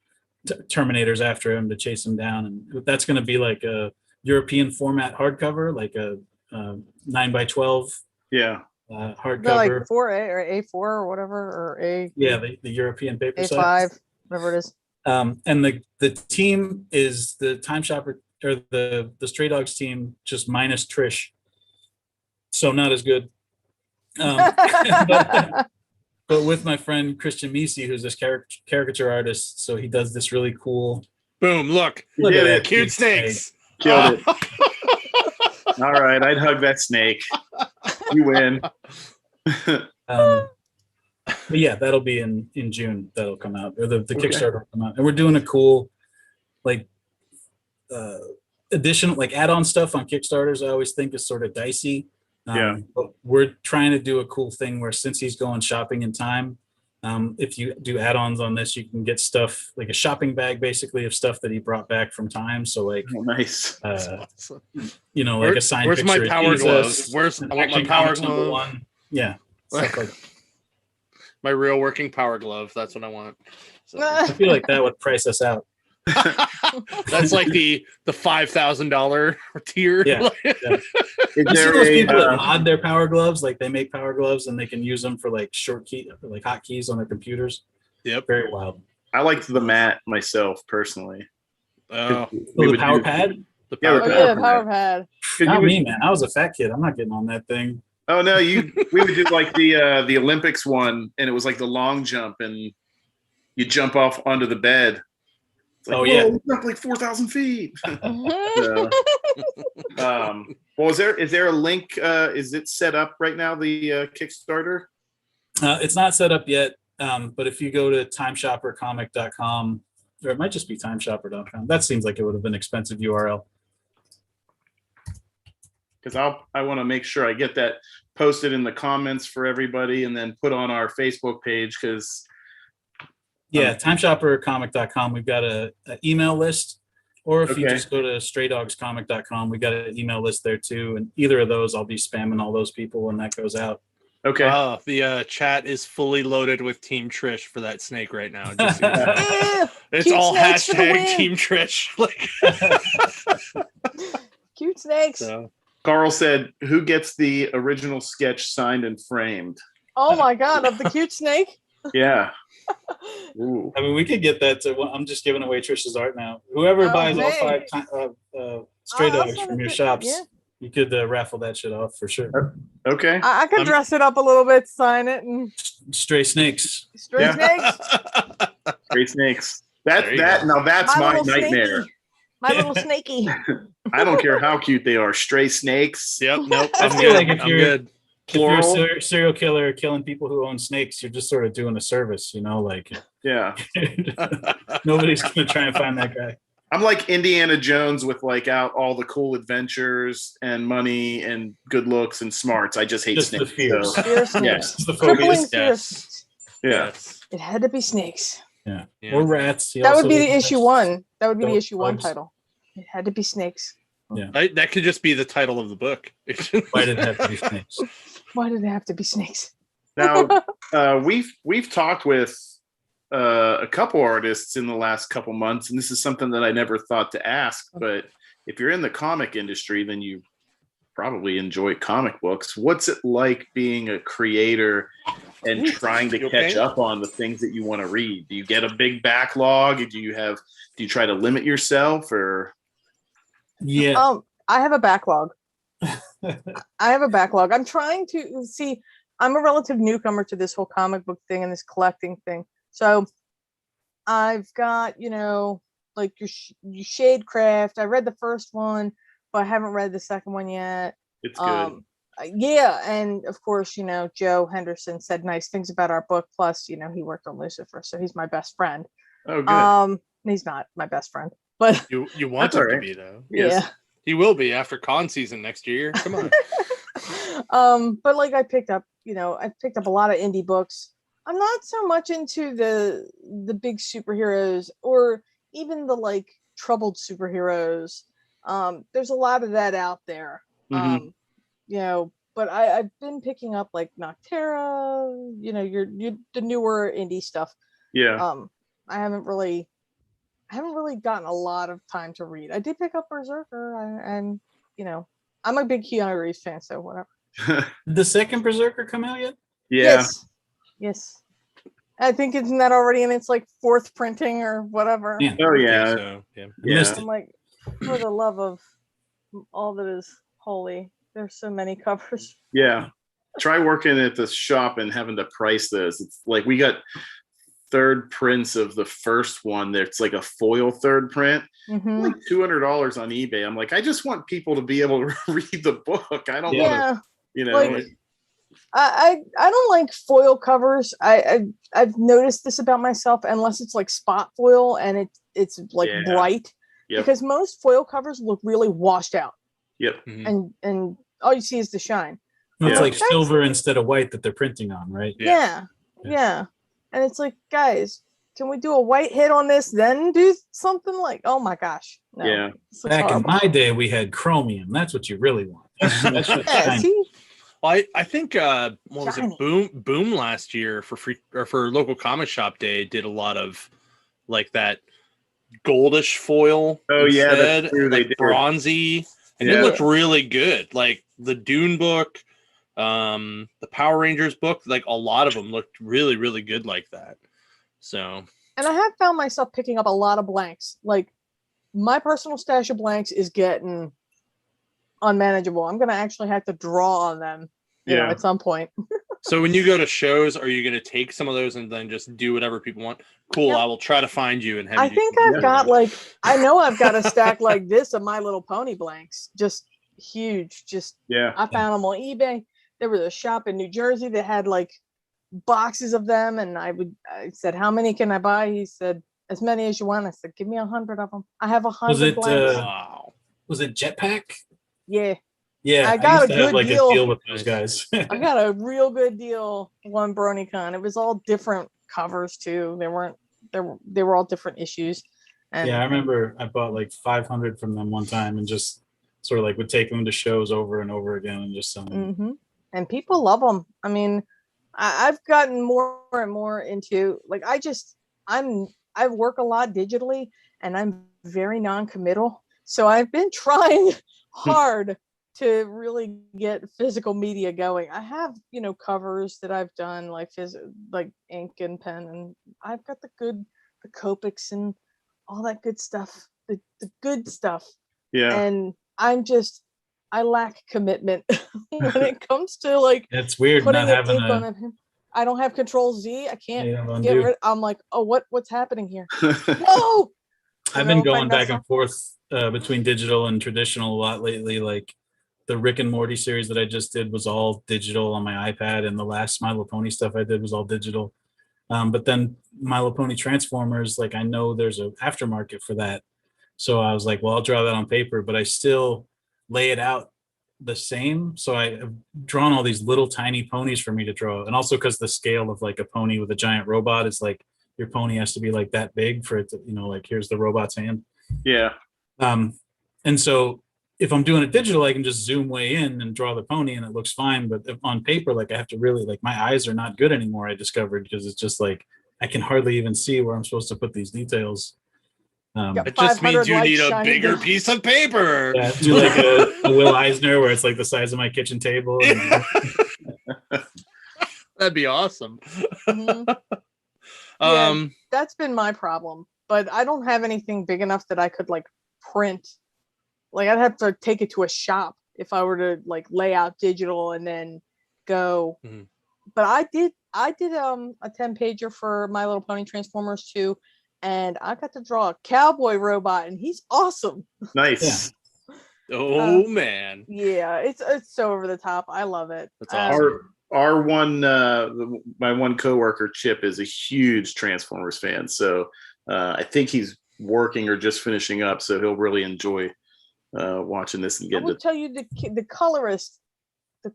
Terminators after him to chase him down. And that's going to be like a European format hardcover, like a 9x12 hardcover. They're like 4A or A4 or whatever, or A. Yeah, the European paper A5, size. whatever it is. And the team is the Time Shopper or the Stray Dogs team, just minus Trish. So not as good. But with my friend Christian Misi, who's this caricature artist, so he does this really cool. Boom! Look at at that cute snakes. Killed it. All right, I'd hug that snake. You win. But yeah, that'll be in June. That'll come out, or the Kickstarter will come out, and we're doing a cool, like, additional, like add-on stuff on Kickstarters. I always think is sort of dicey. But we're trying to do a cool thing where since he's going shopping in time, if you do add-ons on this, you can get stuff like a shopping bag, basically, of stuff that he brought back from time. So like, nice. You know, like a signed where's picture my of power Jesus, glove? I want my Action power Comics glove. #1. Yeah. Stuff like My real working power glove. That's what I want. So. I feel like that would price us out. That's like the $5,000 tier. Yeah. Is You see there those a, people that mod their power gloves? Like they make power gloves and they can use them for like short key, like hotkeys on their computers. Yep. Very wild. I liked the mat myself personally. Oh, The power pad? the Yeah, power the Oh glove. yeah, power pad. Not me, man. I was a fat kid. I'm not getting on that thing. Oh no, we would do like the Olympics one, and it was like the long jump, and you jump off onto the bed. It's like, Oh, yeah. whoa, it's up like 4,000 feet. So, well, is there a link? Is it set up right now? The Kickstarter? It's not set up yet, but if you go to timeshoppercomic.com, or it might just be timeshopper.com. That seems like it would have been an expensive URL. Because I want to make sure I get that posted in the comments for everybody, and then put on our Facebook page. Because Yeah, timeshoppercomic.com. We've got an email list, or if you Okay. just go to straydogscomic.com, we got an email list there too. And either of those, I'll be spamming all those people when that goes out. okay, Oh, the chat is fully loaded with Team Trish for that snake right now. Just so you know. It's Cute all snakes for the hashtag win. Team Trish. Like, Cute snakes. so. Carl said, "Who gets the original sketch signed and framed?" Oh my god, of the cute snake. Yeah. Ooh. I mean, we could get that to. I'm just giving away Trish's art now. Whoever Oh, buys all hey. 5 Stray I'll Dogs send from it your to- shops, yeah. You could raffle that shit off for sure. Okay. I could dress it up a little bit, sign it, and Stray snakes. stray Yeah. snakes. Stray snakes. There you That go. now that's my little nightmare. snaky. My little snaky. I don't care how cute they are. Stray snakes. Yep. Nope. I I'm feel good. like if I'm you're- good. If you're a Plural. serial killer killing people who own snakes, you're just sort of doing a service, like Yeah. nobody's gonna try and find that guy. I'm like Indiana Jones with like out all the cool adventures and money and good looks and smarts. I just hate Just the snakes. fears. So, Fear snakes. yes. It's the Crippling phobias. fear Yes. snakes. Yeah. Yes. It had to be snakes. Yeah. Yeah. Or rats. He That would also be the likes- issue one. That would be the Dog- issue one dogs. title. It had to be snakes. That could just be the title of the book. Why did it have to be snakes? Why did it have to be snakes? Now we've talked with a couple artists in the last couple months, and this is something that I never thought to ask. But if you're in the comic industry, then you probably enjoy comic books. What's it like being a creator and trying to You catch okay? up on the things that you want to read? Do you get a big backlog? Do you try to limit yourself, or Yeah. I have a backlog. I'm trying to see. I'm a relative newcomer to this whole comic book thing and this collecting thing. So I've got, like your Shadecraft. I read the first one, but I haven't read the second one yet. it's good? Yeah, and of course, Joe Henderson said nice things about our book. Plus, he worked on Lucifer, so he's my best friend. Oh, good. He's not my best friend, but You want That's him all to right. be though. Yes. yeah. He will be after con season next year. Come on. But like I picked up a lot of indie books. I'm not so much into the big superheroes or even the like troubled superheroes. There's a lot of that out there. Mhm. But I've been picking up like Noctera, your the newer indie stuff. Yeah. I haven't really gotten a lot of time to read. I did pick up Berserker, and I'm a big Keanu Reeves fan, so whatever. Did the second Berserker come out yet? Yeah. Yes. I think isn't that already in its like fourth printing or whatever. Yeah. Oh, I think yeah. so, yeah. Yeah. Missed I'm like, for the love of all that is holy, there's so many covers. Yeah. Try working at the shop and having to price this. It's like we got third prints of the first one. That's like a foil third print, Mhm. like $200 on eBay. I'm like, I just want people to be able to read the book. I don't Yeah. want to, Like, I don't like foil covers. I've noticed this about myself, unless it's like spot foil and it's like Yeah. bright, Yep. because most foil covers look really washed out, Yep. Mhm. and all you see is the shine. It's Yeah. like silver instead of white that they're printing on, right? Yeah. Yeah. And it's like, guys, can we do a white hit on this, then do something like? Oh my gosh, no. Yeah. This looks Back in horrible. my day, we had chromium. That's what you really want. That's what Yeah, shines. see, Well, I think what was Shiny. it? Boom last year for free or for local comic shop day did a lot of like that goldish foil. Oh, yeah, that's instead, true, they like did. bronzy, and Yeah. it looked really good. Like the Dune book, the Power Rangers book, like a lot of them looked really, really good like that. So and I have found myself picking up a lot of blanks. Like my personal stash of blanks is getting unmanageable. I'm gonna actually have to draw on them, Yeah. at some point. So when you go to shows, are you going to take some of those and then just do whatever people want? Cool. Yep. I will try to find you and have I you do think something I've got different. I know I've got a stack like this of My Little Pony blanks, just huge. Just Yeah. I found them on eBay. There was a shop in New Jersey that had like boxes of them, and I said, "How many can I buy?" He said, "As many as you want." I said, "Give me 100 of them." I have 100 it, blanks. Wow. Was it Jetpack? Yeah, Yeah, I got used a to have good like deal. a deal with those guys. I got a real good deal one BronyCon. It was all different covers too. They were all different issues. And Yeah, I remember I bought like 500 from them one time and just sort of like would take them to shows over and over again and just sell them. hmm and people love them. I mean, I've gotten more and more into like I work a lot digitally and I'm very non-committal. So I've been trying hard to really get physical media going. I have, covers that I've done like ink and pen, and I've got the Copics and all that good stuff, the good stuff. Yeah. And I'm just I lack commitment when it comes to like It's weird putting not an having ink on him. I don't have Control Z. I can't Yeah, get undo. rid. I'm like, oh, what's happening here? No. I've been going back and forth between digital and traditional a lot lately. Like the Rick and Morty series that I just did was all digital on my iPad, and the last My Little Pony stuff I did was all digital. But then My Little Pony Transformers, like I know there's an aftermarket for that. So I was like, well, I'll draw that on paper, but I still lay it out the same. So I've drawn all these little tiny ponies for me to draw. And also because the scale of like a pony with a giant robot is like your pony has to be like that big for it to, like here's the robot's hand. Yeah. And so if I'm doing it digital, I can just zoom way in and draw the pony and it looks fine. But on paper, like I have to really, like my eyes are not good anymore, I discovered, because it's just like I can hardly even see where I'm supposed to put these details. It just means you need a bigger piece of paper. Yeah, do like a Will Eisner where it's like the size of my kitchen table. And that'd be awesome. Yeah, that's been my problem, but I don't have anything big enough that I could like print. Like I'd have to take it to a shop if I were to like lay out digital and then go. Mhm. But I did a 10-pager for My Little Pony Transformers 2, and I got to draw a cowboy robot, and he's awesome. Nice. Yeah. Oh man. Yeah, it's so over the top. I love it. That's awesome. Our one, my one coworker Chip is a huge Transformers fan, so I think he's working or just finishing up, so he'll really enjoy watching this and I getting. will tell you the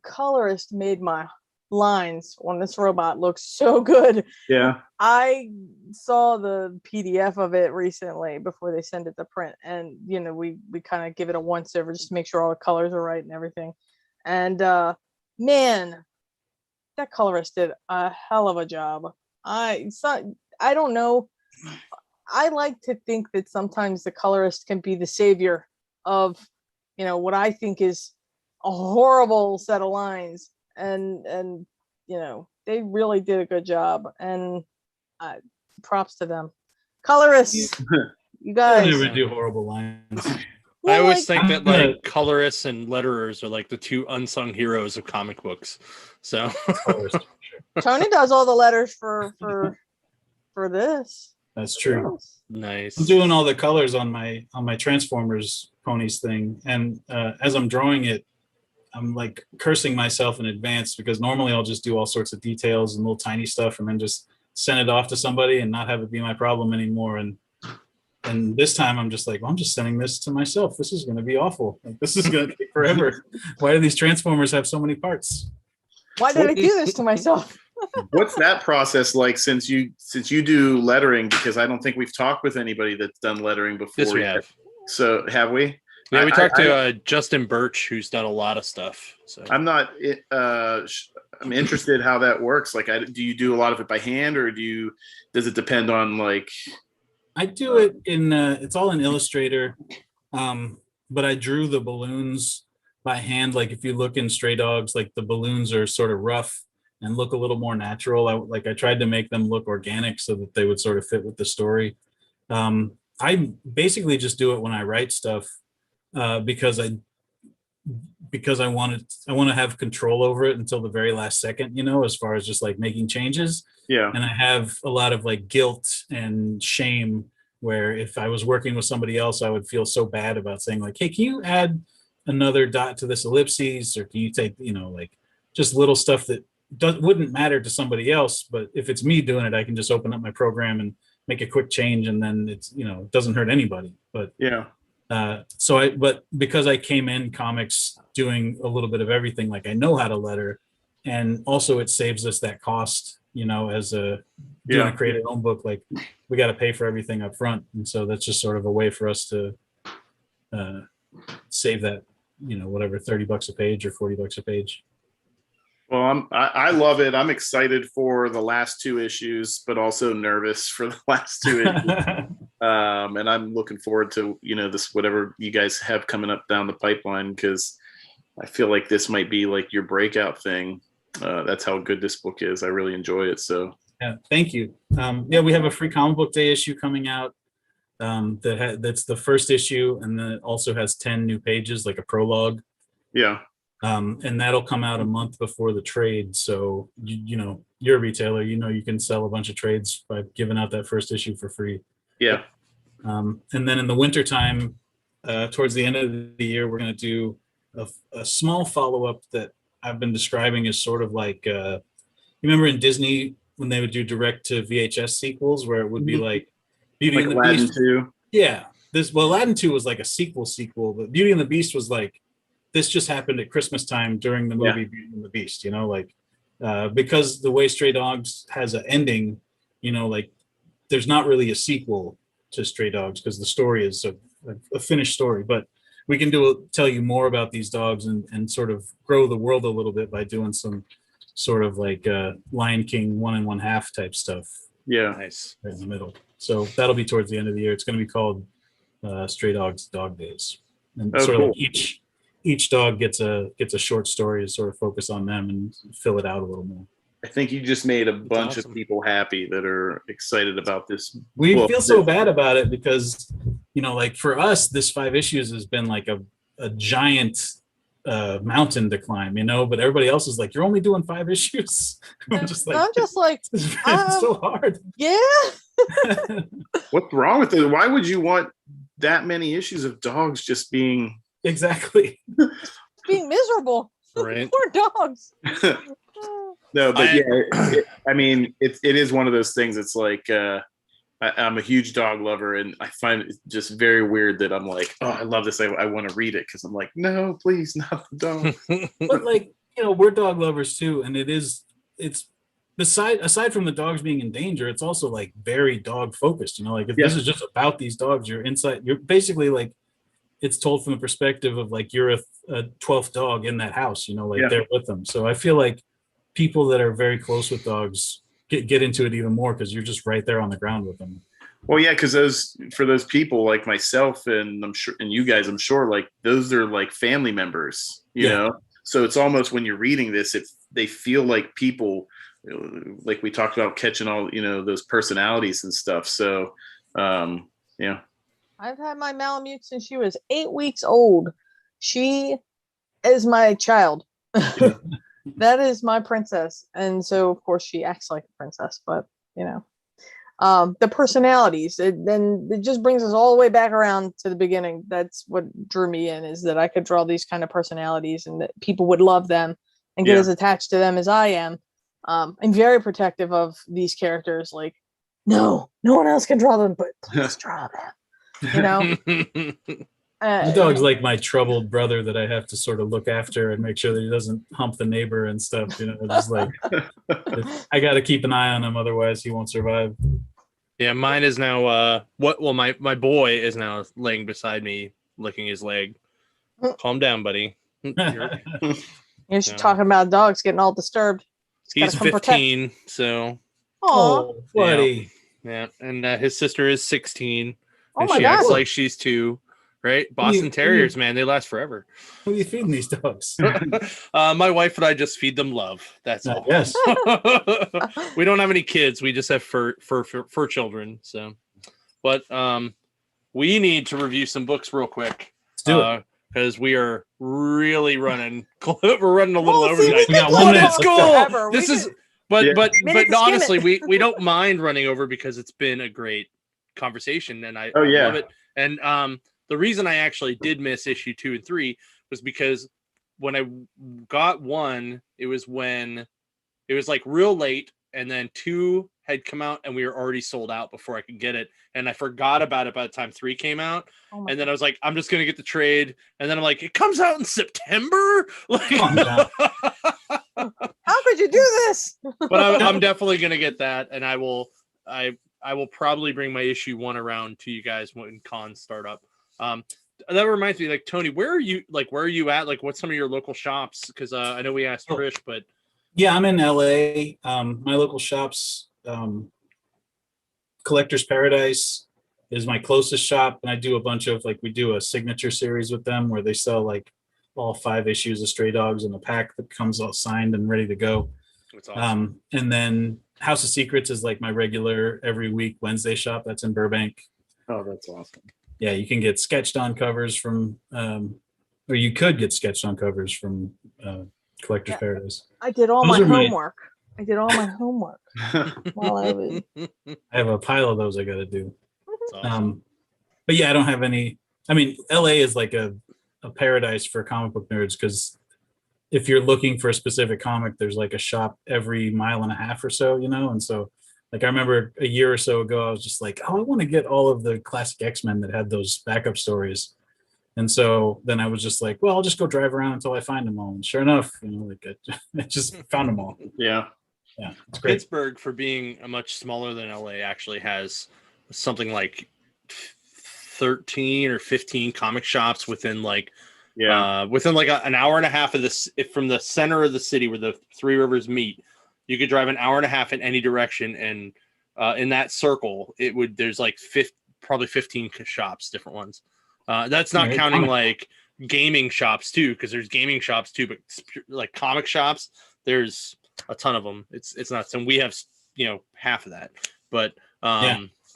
colorist made my lines on this robot look so good. Yeah. I saw the PDF of it recently before they send it to print, and we kind of give it a once over just to make sure all the colors are right and everything. And man, that colorist did a hell of a job. I don't know. I like to think that sometimes the colorist can be the savior of, what I think is a horrible set of lines, and they really did a good job, and props to them. Colorists, you guys. I never do horrible lines. I always think that like colorists and letterers are like the two unsung heroes of comic books. So Tony does all the letters for this. That's true. Nice. I'm doing all the colors on my Transformers ponies thing, and as I'm drawing it, I'm like cursing myself in advance, because normally I'll just do all sorts of details and little tiny stuff and then just send it off to somebody and not have it be my problem anymore. And this time I'm just like, well, I'm just sending this to myself. This is going to be awful. Like, this is going to take forever. Why do these Transformers have so many parts? Why did I do this to myself? What's that process like since you do lettering? Because I don't think we've talked with anybody that's done lettering before. Yes, we have. So have we? Yeah, we talked to Justin Birch, who's done a lot of stuff. So I'm not. I'm interested how that works. Like, do you do a lot of it by hand, or does it depend on like? I do it in. It's all in Illustrator, but I drew the balloons by hand. Like if you look in Stray Dogs, like the balloons are sort of rough and look a little more natural. I tried to make them look organic so that they would sort of fit with the story. I basically just do it when I write stuff. Because I want to have control over it until the very last second, as far as just like making changes. Yeah. And I have a lot of like guilt and shame, where if I was working with somebody else, I would feel so bad about saying like, hey, can you add another dot to this ellipses, or can you take, like just little stuff that wouldn't matter to somebody else. But if it's me doing it, I can just open up my program and make a quick change, and then it's, it doesn't hurt anybody. But yeah. But because I came in comics doing a little bit of everything, like I know how to letter, and also it saves us that cost, as a creative own book, like we got to pay for everything up front. And so that's just sort of a way for us to save that, whatever, $30 a page or $40 a page. Well, I love it. I'm excited for the last two issues, but also nervous for the last two issues. And I'm looking forward to, this, whatever you guys have coming up down the pipeline, because I feel like this might be like your breakout thing. That's how good this book is. I really enjoy it. So yeah, thank you. We have a free comic book day issue coming out. That's the first issue, and then it also has 10 new pages, like a prologue. Yeah. And that'll come out a month before the trade. So, you know, you're a retailer, you know, you can sell a bunch of trades by giving out that first issue for free. Yeah. And then in the wintertime, towards the end of the year, we're going to do a small follow-up that I've been describing as sort of like, you remember in Disney when they would do direct to VHS sequels where it would be like Beauty Like and the Aladdin Beast. 2. Yeah. Aladdin 2 was like a sequel, but Beauty and the Beast was like, this just happened at Christmas time during the movie Beauty and the Beast, you know, like, because the way Stray Dogs has an ending, you know, like there's not really a sequel to Stray Dogs because the story is a finished story, but we can tell you more about these dogs and sort of grow the world a little bit by doing some sort of like Lion King 1 1/2 type stuff. Yeah. Nice. Right in the middle. So that'll be towards the end of the year. It's going to be called Stray Dogs Dog Days, and sort of like each dog gets a short story to sort of focus on them and fill it out a little more. I think you just made a bunch awesome. of people happy that are excited about this. We book. feel so bad about it because, you know, like for us, this 5 issues has been like a giant mountain to climb, you know, but everybody else is like, you're only doing 5 issues. I'm just like, it's so hard. Yeah. What's wrong with it? Why would you want that many issues of dogs just being exactly being miserable? Right. Poor dogs. No, but I mean, it is one of those things. It's like I'm a huge dog lover, and I find it just very weird that I'm like, oh, I love this. I want to read it because I'm like, no, please, not the dog. But like, you know, we're dog lovers too, and it's aside from the dogs being in danger, it's also like very dog focused. You know, like if this is just about these dogs, you're basically like, it's told from the perspective of like you're a 12th dog in that house. You know, like they're with them. So I feel like people that are very close with dogs get into it even more because you're just right there on the ground with them. Well, yeah, because for those people like myself and I'm sure, and you guys, I'm sure, like those are like family members, you know. So it's almost when you're reading this, they feel like people, like we talked about catching all, you know, those personalities and stuff. So, yeah. I've had my Malamute since she was 8 weeks old. She is my child. That is my princess. And so, of course, she acts like a princess, but, you know, the personalities, then it just brings us all the way back around to the beginning. That's what drew me in, is that I could draw these kind of personalities and that people would love them and get as attached to them as I am. I'm very protective of these characters. Like, no one else can draw them, but please draw them. You know? The dog's like my troubled brother that I have to sort of look after and make sure that he doesn't hump the neighbor and stuff. You know, just like I got to keep an eye on him, otherwise he won't survive. Yeah, mine is now. My boy is now laying beside me, licking his leg. Calm down, buddy. You're just talking about dogs getting all disturbed. He's 15, so. Oh, buddy. Yeah, and his sister is 16, and my she God. acts like she's 2. Right, Boston Terriers, man, they last forever. Who are you feeding these dogs? My wife and I just feed them love. That's all. Yes. We don't have any kids. We just have fur children. So, but we need to review some books real quick. Let's do it because we are really running. We're running a little over tonight. We got 1 minute. It's cool. This is, but honestly, we don't mind running over because it's been a great conversation, and I love it. And the reason I actually did miss issue 2 and 3 was because when I got 1, it was when it was like real late, and then 2 had come out and we were already sold out before I could get it. And I forgot about it by the time 3 came out. And then I was like, I'm just going to get the trade. And then I'm like, it comes out in September. Like, how could you do this? But I'm definitely going to get that. And I will probably bring my issue 1 around to you guys when cons start up. That reminds me, like, Tony, where are you at? Like, what's some of your local shops? Because I know we asked Trish, but yeah, I'm in LA. My local shops, Collector's Paradise is my closest shop, and I do a bunch of, like, we do a signature series with them where they sell like all 5 issues of Stray Dogs in a pack that comes all signed and ready to go. That's awesome. And then House of Secrets is like my regular every week Wednesday shop. That's in Burbank. Oh, that's awesome. Yeah, you can get sketched on covers from or you could get sketched on covers from Collector's Yeah. Paradise. I did all Those my are my- homework. I did all my homework while I was. I have a pile of those I got to do. That's awesome. But yeah, I don't have any. I mean, LA is like a paradise for comic book nerds because if you're looking for a specific comic, there's like a shop every mile and a half or so, and so like I remember a year or so ago, I was just like, oh, I want to get all of the classic X-Men that had those backup stories. And so then I was just like, well, I'll just go drive around until I find them all. And sure enough, like I just found them all. Yeah. Yeah, it's great. Pittsburgh, for being a much smaller than LA, actually has something like 13 or 15 comic shops within like an hour and a half of this from the center of the city where the three rivers meet. You could drive an hour and a half in any direction, and in that circle there's like probably 15 shops, different ones. That's not counting like gaming shops too, because there's gaming shops too, but like comic shops, there's a ton of them. It's nuts, and we have half of that, but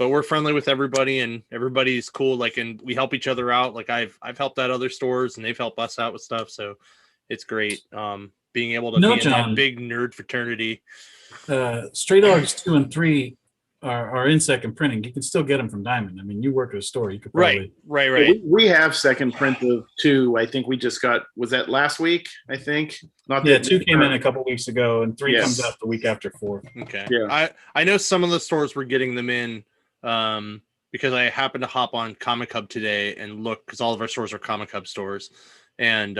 we're friendly with everybody, and everybody's cool. Like, and we help each other out. Like I've helped out other stores, and they've helped us out with stuff. So it's great. Being able to be in that big nerd fraternity. Stray Dogs 2 and 3 are in second printing. You can still get them from Diamond. I mean, you work at a store, you could probably right. We have second print of 2. I think we just got, was that last week? I think 2 came in a couple weeks ago, and 3 comes out the week after 4. Okay. Yeah. I know some of the stores were getting them in because I happened to hop on Comic Hub today and look, because all of our stores are Comic Hub stores, and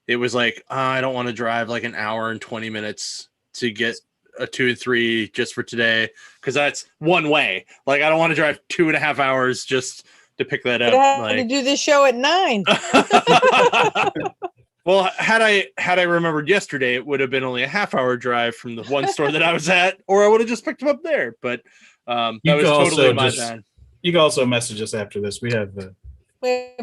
it was like, I don't want to drive like an hour and 20 minutes to get a 2 and 3 just for today, because that's one way. Like, I don't want to drive 2.5 hours just to pick that up. I had to do this show at 9. Well, had I remembered yesterday, it would have been only a half-hour drive from the one store that I was at, or I would have just picked them up there. But that was totally my bad. You can also message us after this. We have PDFs.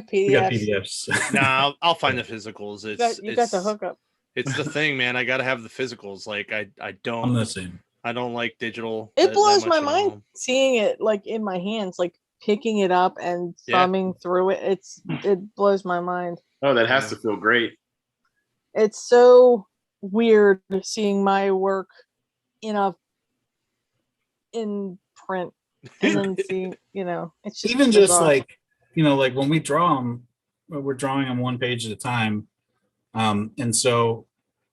We got PDFs. Nah, I'll find the physicals. You got the hookup. It's the thing, man. I gotta have the physicals. Like I don't. I'm the same. I don't like digital. It blows my mind seeing it like in my hands, like picking it up and thumbing through it. It blows my mind. Oh, that has to feel great. It's so weird seeing my work in print and then seeing, it's just even bizarre. just like, like when we draw them, we're drawing them one page at a time. And so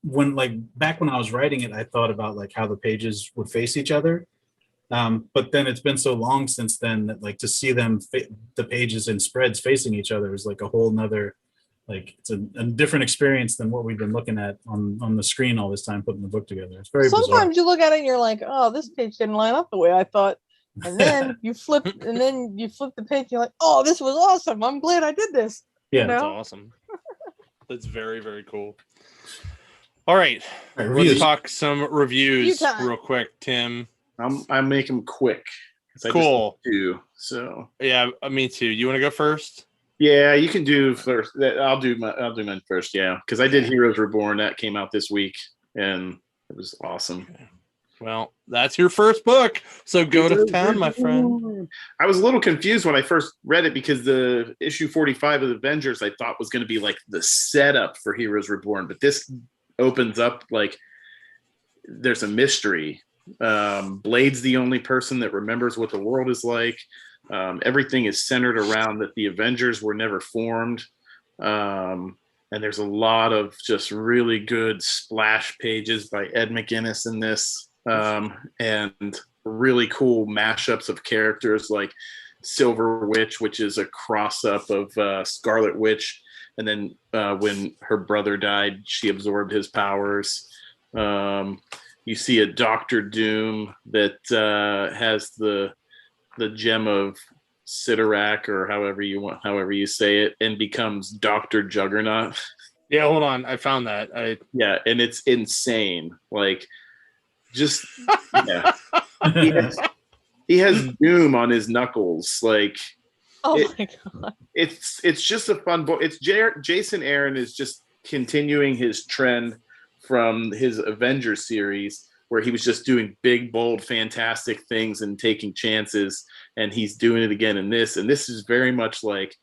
back when I was writing it, I thought about like how the pages would face each other. But then it's been so long since then that like to see them, the pages in spreads facing each other is like a whole nother, like it's a different experience than what we've been looking at on the screen all this time, putting the book together. It's very Sometimes bizarre. you look at it and you're like, oh, this page didn't line up the way I thought. And then you flip the page and you're like, oh, this was awesome. I'm glad I did this. Yeah, that's awesome. That's very, very cool. All right. Reviews. Let's talk some reviews real quick, Tim. I make them quick. Cool. So yeah, me too. You want to go first? Yeah, you can do first. I'll do mine first. Yeah, because I did Heroes Reborn. That came out this week, and it was awesome. Okay. Well, that's your first book, so go to town, my friend. I was a little confused when I first read it because the issue 45 of the Avengers I thought was going to be like the setup for Heroes Reborn, but this opens up like there's a mystery. Blade's the only person that remembers what the world is like. Everything is centered around that the Avengers were never formed. And there's a lot of just really good splash pages by Ed McGuinness in this. And really cool mashups of characters like Silver Witch, which is a cross-up of Scarlet Witch. And then when her brother died, she absorbed his powers. You see a Doctor Doom that has the gem of Sidorak, or however you say it, and becomes Dr. Juggernaut. Yeah, hold on. I found that. Yeah, and it's insane. Like, just yeah. He has Doom on his knuckles. Like, my god. It's just a fun book. It's Jason Aaron is just continuing his trend from his Avengers series, where he was just doing big, bold, fantastic things and taking chances, and he's doing it again in this. And this is very much like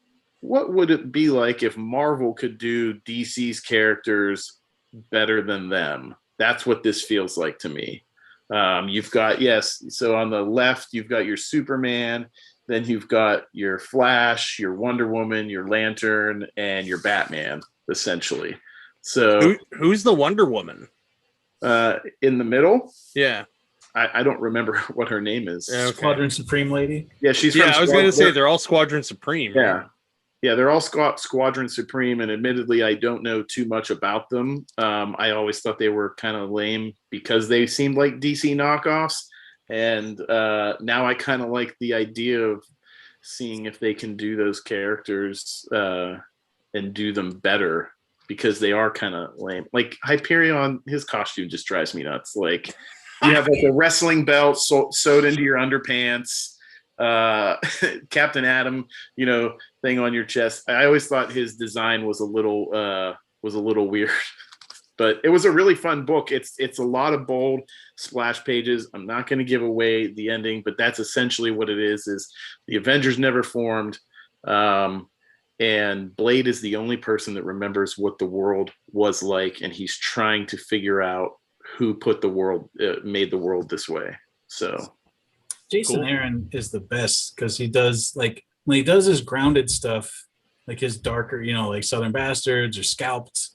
what would it be like if Marvel could do DC's characters better than them? That's what this feels like to me. You've got, yes, so on the left, you've got your Superman, then you've got your Flash, your Wonder Woman, your Lantern, and your Batman, essentially. So who's the Wonder Woman? In the middle, Yeah. I don't remember what her name is. Okay. Squadron Supreme lady. Yeah, she's Yeah, from I was going to say they're all Squadron Supreme. Yeah. Right? Yeah, they're all Squadron Supreme, and admittedly, I don't know too much about them. I always thought they were kind of lame because they seemed like DC knockoffs, and now I kind of like the idea of seeing if they can do those characters and do them better because they are kind of lame. Like Hyperion, his costume just drives me nuts. Like you have like a wrestling belt sewed into your underpants. Captain Atom, thing on your chest. I always thought his design was a little weird, but it was a really fun book. It's a lot of bold splash pages. I'm not going to give away the ending, but that's essentially what it is the Avengers never formed. And Blade is the only person that remembers what the world was like, and he's trying to figure out who made the world this way. So Jason Aaron is the best because he does when he does his grounded stuff, like his darker, like Southern Bastards or Scalped,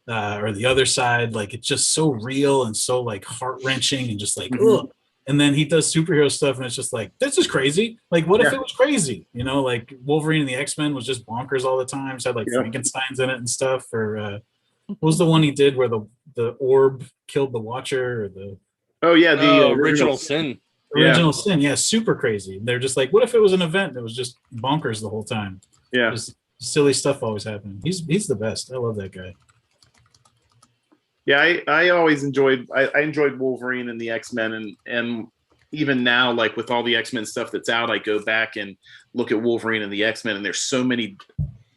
or The Other Side. Like it's just so real and so like heart wrenching and just like ugh. And then he does superhero stuff and it's just like, this is crazy. Like what if it was crazy? Like Wolverine and the X-Men was just bonkers all the time. It had like Frankenstein's in it and stuff. Or what was the one he did where the orb killed the Watcher? Or the Original Sin. Original Sin, yeah, super crazy. They're just like, what if it was an event that was just bonkers the whole time? Yeah, just silly stuff always happening. He's the best. I love that guy. Yeah, I always enjoyed Wolverine and the X-Men, and even now, like with all the X-Men stuff that's out, I go back and look at Wolverine and the X-Men, and there's so many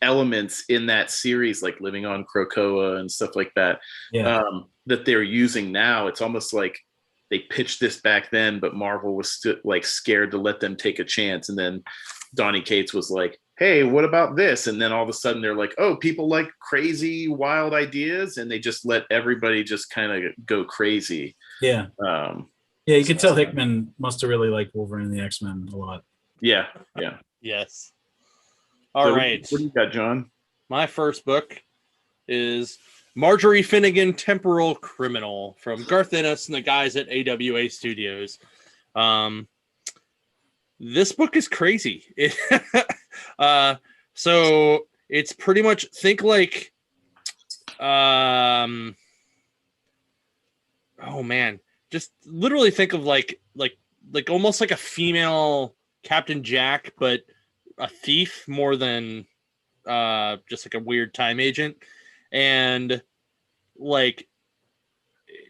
elements in that series, like living on Krakoa and stuff like that, that they're using now. It's almost like they pitched this back then, but Marvel was scared to let them take a chance. And then Donny Cates was like, hey, what about this? And then all of a sudden they're like, oh, people like crazy, wild ideas. And they just let everybody just kind of go crazy. Yeah. You could tell Hickman must have really liked Wolverine and the X-Men a lot. Yeah. Yeah. Yes. All right. What do you got, John? My first book is Marjorie Finnegan, Temporal Criminal, from Garth Ennis and the guys at AWA Studios. This book is crazy. So it's pretty much think like, oh man, just literally think of like almost like a female Captain Jack, but a thief more than just like a weird time agent. And like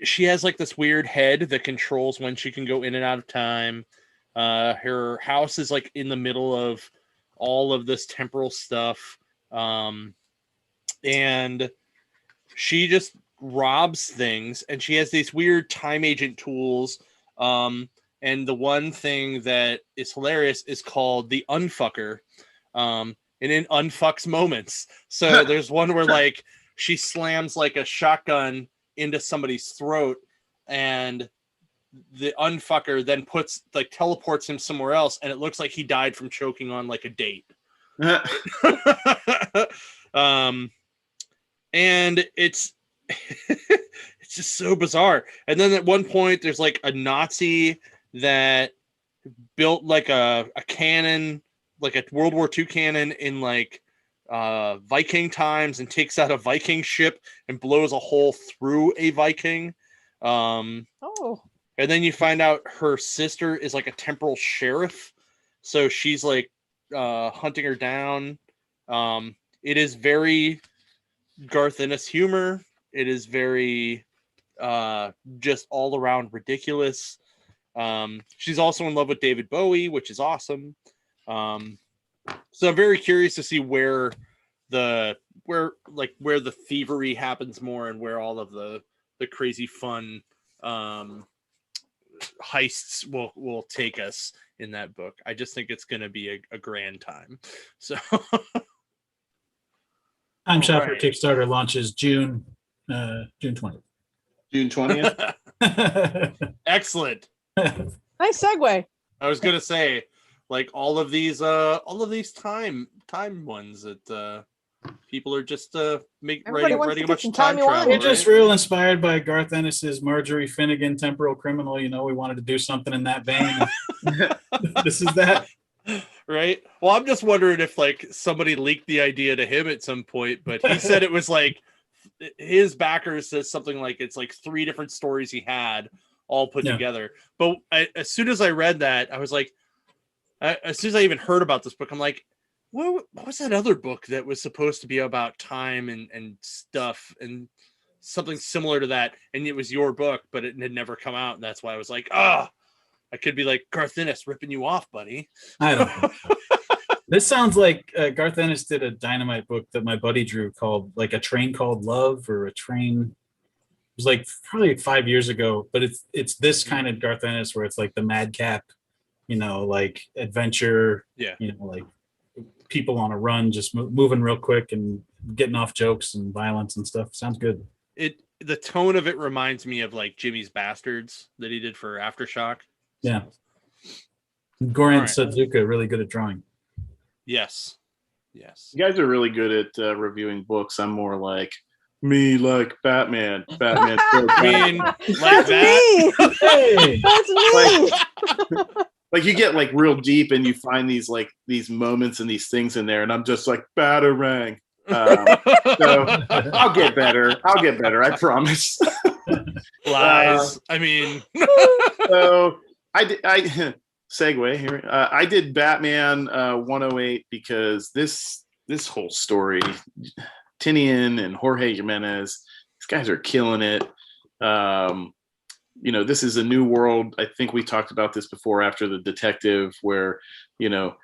she has like this weird head that controls when she can go in and out of time. Her house is like in the middle of all of this temporal stuff. And she just robs things, and she has these weird time agent tools. And the one thing that is hilarious is called the Unfucker. And it unfucks moments. So there's one where like she slams like a shotgun into somebody's throat, and the Unfucker then teleports him somewhere else, and it looks like he died from choking on like a date. And it's it's just so bizarre. And then at one point there's like a Nazi that built like a cannon, like a World War II cannon in like Viking times, and takes out a Viking ship and blows a hole through a Viking. And then you find out her sister is like a temporal sheriff, so she's like hunting her down. It is very Garth Ennis humor. It is very just all around ridiculous. She's also in love with David Bowie, which is awesome. So I'm very curious to see where the thievery happens more, and where all of the crazy fun heists will take us in that book. I just think it's going to be a grand time. So Time Shopper right. Kickstarter launches June 20th. June 20th. Excellent. Nice segue. I was gonna say, like all of these time ones that people are just Everybody wants writing to a get bunch some of time timey-wimey. travel. We're just Right? real inspired by Garth Ennis's Marjorie Finnegan Temporal Criminal. You know, we wanted to do something in that vein. This is that. Right. Well, I'm just wondering if like somebody leaked the idea to him at some point, but he said it was like his backer says something like it's like 3 different stories he had all put Yeah. together. But as soon as I read that, I was like, as soon as I even heard about this book, I'm like, what was that other book that was supposed to be about time and stuff and something similar to that? And it was your book, but it had never come out. And that's why I was like, I could be like Garth Ennis ripping you off, buddy. I don't think so. This sounds like Garth Ennis did a Dynamite book that my buddy drew called like A Train Called Love, or a train. It was like probably 5 years ago, but it's this kind of Garth Ennis where it's like the madcap, you know, like adventure, Yeah. you know, like people on a run, just moving real quick and getting off jokes and violence and stuff. Sounds good. The tone of it reminds me of like Jimmy's Bastards that he did for Aftershock. Yeah. Gorian All right. Suzuka, really good at drawing. Yes. You guys are really good at reviewing books. I'm more like me, like Batman. Batman. I mean, like That's that. me. Hey, That's me. Like you get like real deep and you find these moments and these things in there, and I'm just like Batarang. So I'll get better. I promise. Lies. I mean, So I segue here. I did Batman 108 because this whole story, Tinian and Jorge Jimenez, these guys are killing it. You know, this is a new world. I think we talked about this before after the detective, where, you know,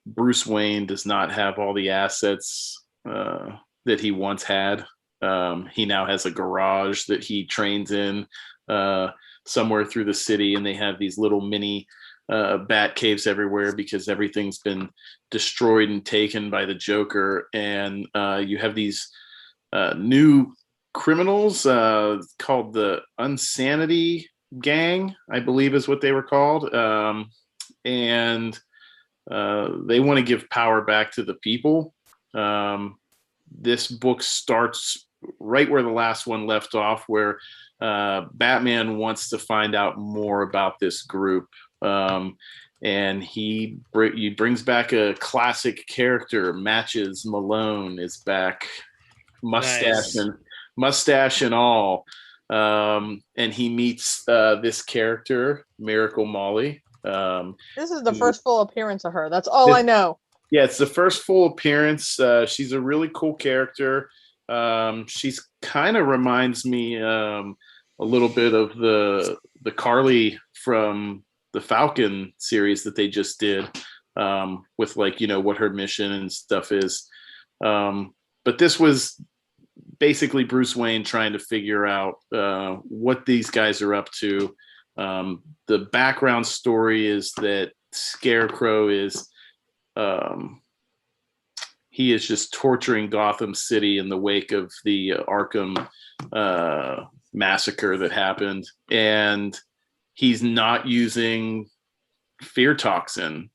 Bruce Wayne does not have all the assets that he once had. He now has a garage that he trains in somewhere through the city, and they have these little mini bat caves everywhere because everything's been destroyed and taken by the Joker. And you have these new criminals called the Unsanity Gang, I believe is what they were called. And they want to give power back to the people. This book starts right where the last one left off, where Batman wants to find out more about this group. And he brings back a classic character. Matches Malone is back, mustache and all. And he meets this character, Miracle Molly. This is the first full appearance of her. That's all I know. Yeah, it's the first full appearance. She's a really cool character. She's kind of reminds me a little bit of the Carly from the Falcon series that they just did, with like, you know, what her mission and stuff is. But this was basically Bruce Wayne trying to figure out what these guys are up to. The background story is that Scarecrow is he is just torturing Gotham City in the wake of the Arkham massacre that happened, and he's not using fear toxin.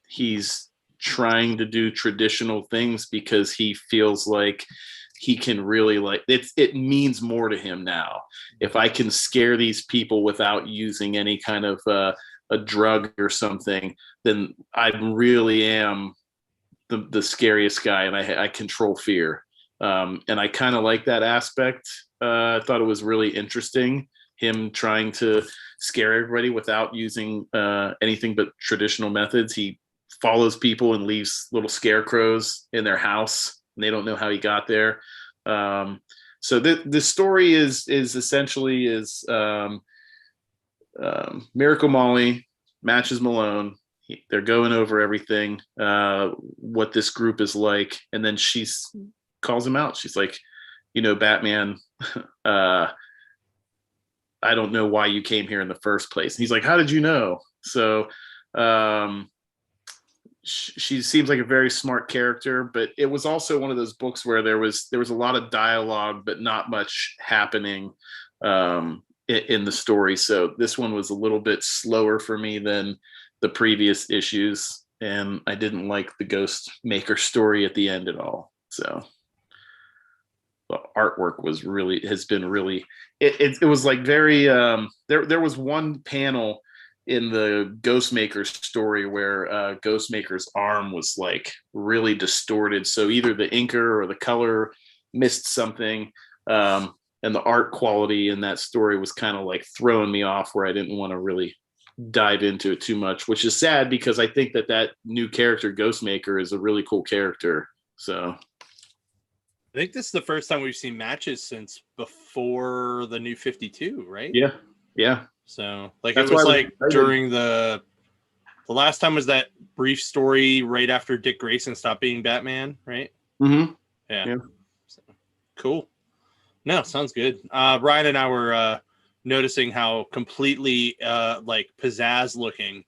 He's trying to do traditional things because he feels like he can really, like, it means more to him now. If I can scare these people without using any kind of a drug or something, then I really am the scariest guy, and I control fear. And I kind of like that aspect. I thought it was really interesting, him trying to scare everybody without using anything but traditional methods. He follows people and leaves little scarecrows in their house, and they don't know how he got there. So the story is essentially Miracle Molly matches Malone. They're going over everything, what this group is like, and then she calls him out. She's like, you know, Batman, I don't know why you came here in the first place. And he's like, how did you know? So she seems like a very smart character, but it was also one of those books where there was a lot of dialogue, but not much happening in the story. So this one was a little bit slower for me than the previous issues, and I didn't like the Ghost Maker story at the end at all. So the artwork has been really it was like very there was one panel in the Ghostmaker story where Ghostmaker's arm was like really distorted. So either the inker or the color missed something. And the art quality in that story was kind of like throwing me off, where I didn't want to really dive into it too much, which is sad because I think that new character Ghostmaker is a really cool character. So I think this is the first time we've seen matches since before the New 52, right? Yeah. So like That's it was why like during the last time was that brief story right after Dick Grayson stopped being Batman, right? Mm-hmm. Yeah. So, cool. No, sounds good. Ryan and I were noticing how completely like pizzazz looking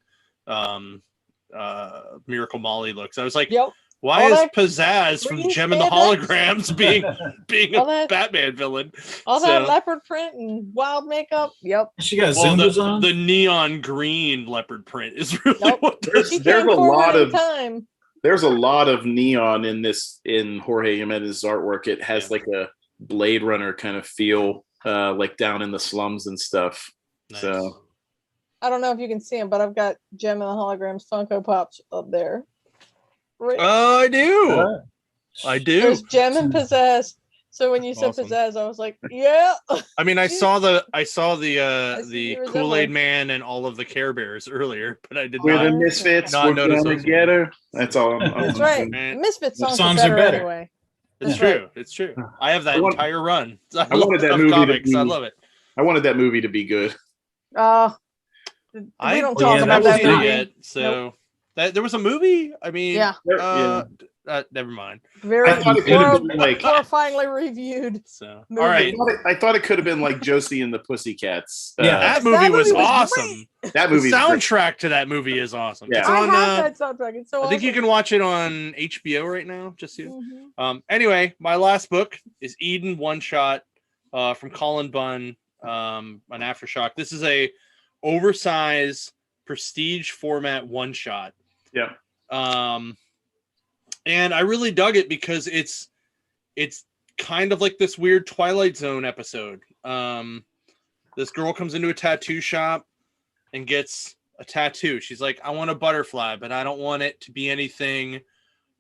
Miracle Molly looks. I was like, Yep. why All is that pizzazz from green Gem and the spandex. Holograms being All a that- Batman villain? All So- that leopard print and wild makeup. Yep. She got Well, Zumbas on. the neon green leopard print is really Nope. what does She There's came a forward lot in of- time. There's a lot of neon in Jorge Jimenez's artwork. It has Yeah. like a Blade Runner kind of feel, like down in the slums and stuff. Nice. So I don't know if you can see them, but I've got Gem and the Holograms Funko Pops up there. Right. Oh, I do. I do. There's Gem and Possessed. So when you said Awesome. Possessed, I was like, yeah. I mean, I saw the see the the Kool-Aid resemblance. Man and all of the Care Bears earlier, but I did we're the not. misfits. not We're notice gonna those. get her. That's all. That's right. Man. The Misfits The songs, songs are are better better. anyway. It's That's true. It's true. I have that I want- entire run. I wanted that love movie to comics. I be- love it. I wanted that movie to be good. We I don't yeah, talk that about was that not movie. yet. So that there was a movie. I mean, Yeah. never mind. Very I thought it could have been like. horrifyingly reviewed. So Movie. all right, I thought it could have been like Josie and the Pussycats. Yeah. that That movie was movie was awesome. That The movie. soundtrack to that movie is awesome. Yeah. It's I on. have that soundtrack. It's so I think you awesome. can watch it on HBO right now. Just so. Mhm. Anyway, my last book is Eden One Shot from Colin Bunn, an Aftershock. This is a oversized prestige format one shot. Yeah. And I really dug it because it's kind of like this weird Twilight Zone episode. This girl comes into a tattoo shop and gets a tattoo. She's like, I want a butterfly, but I don't want it to be anything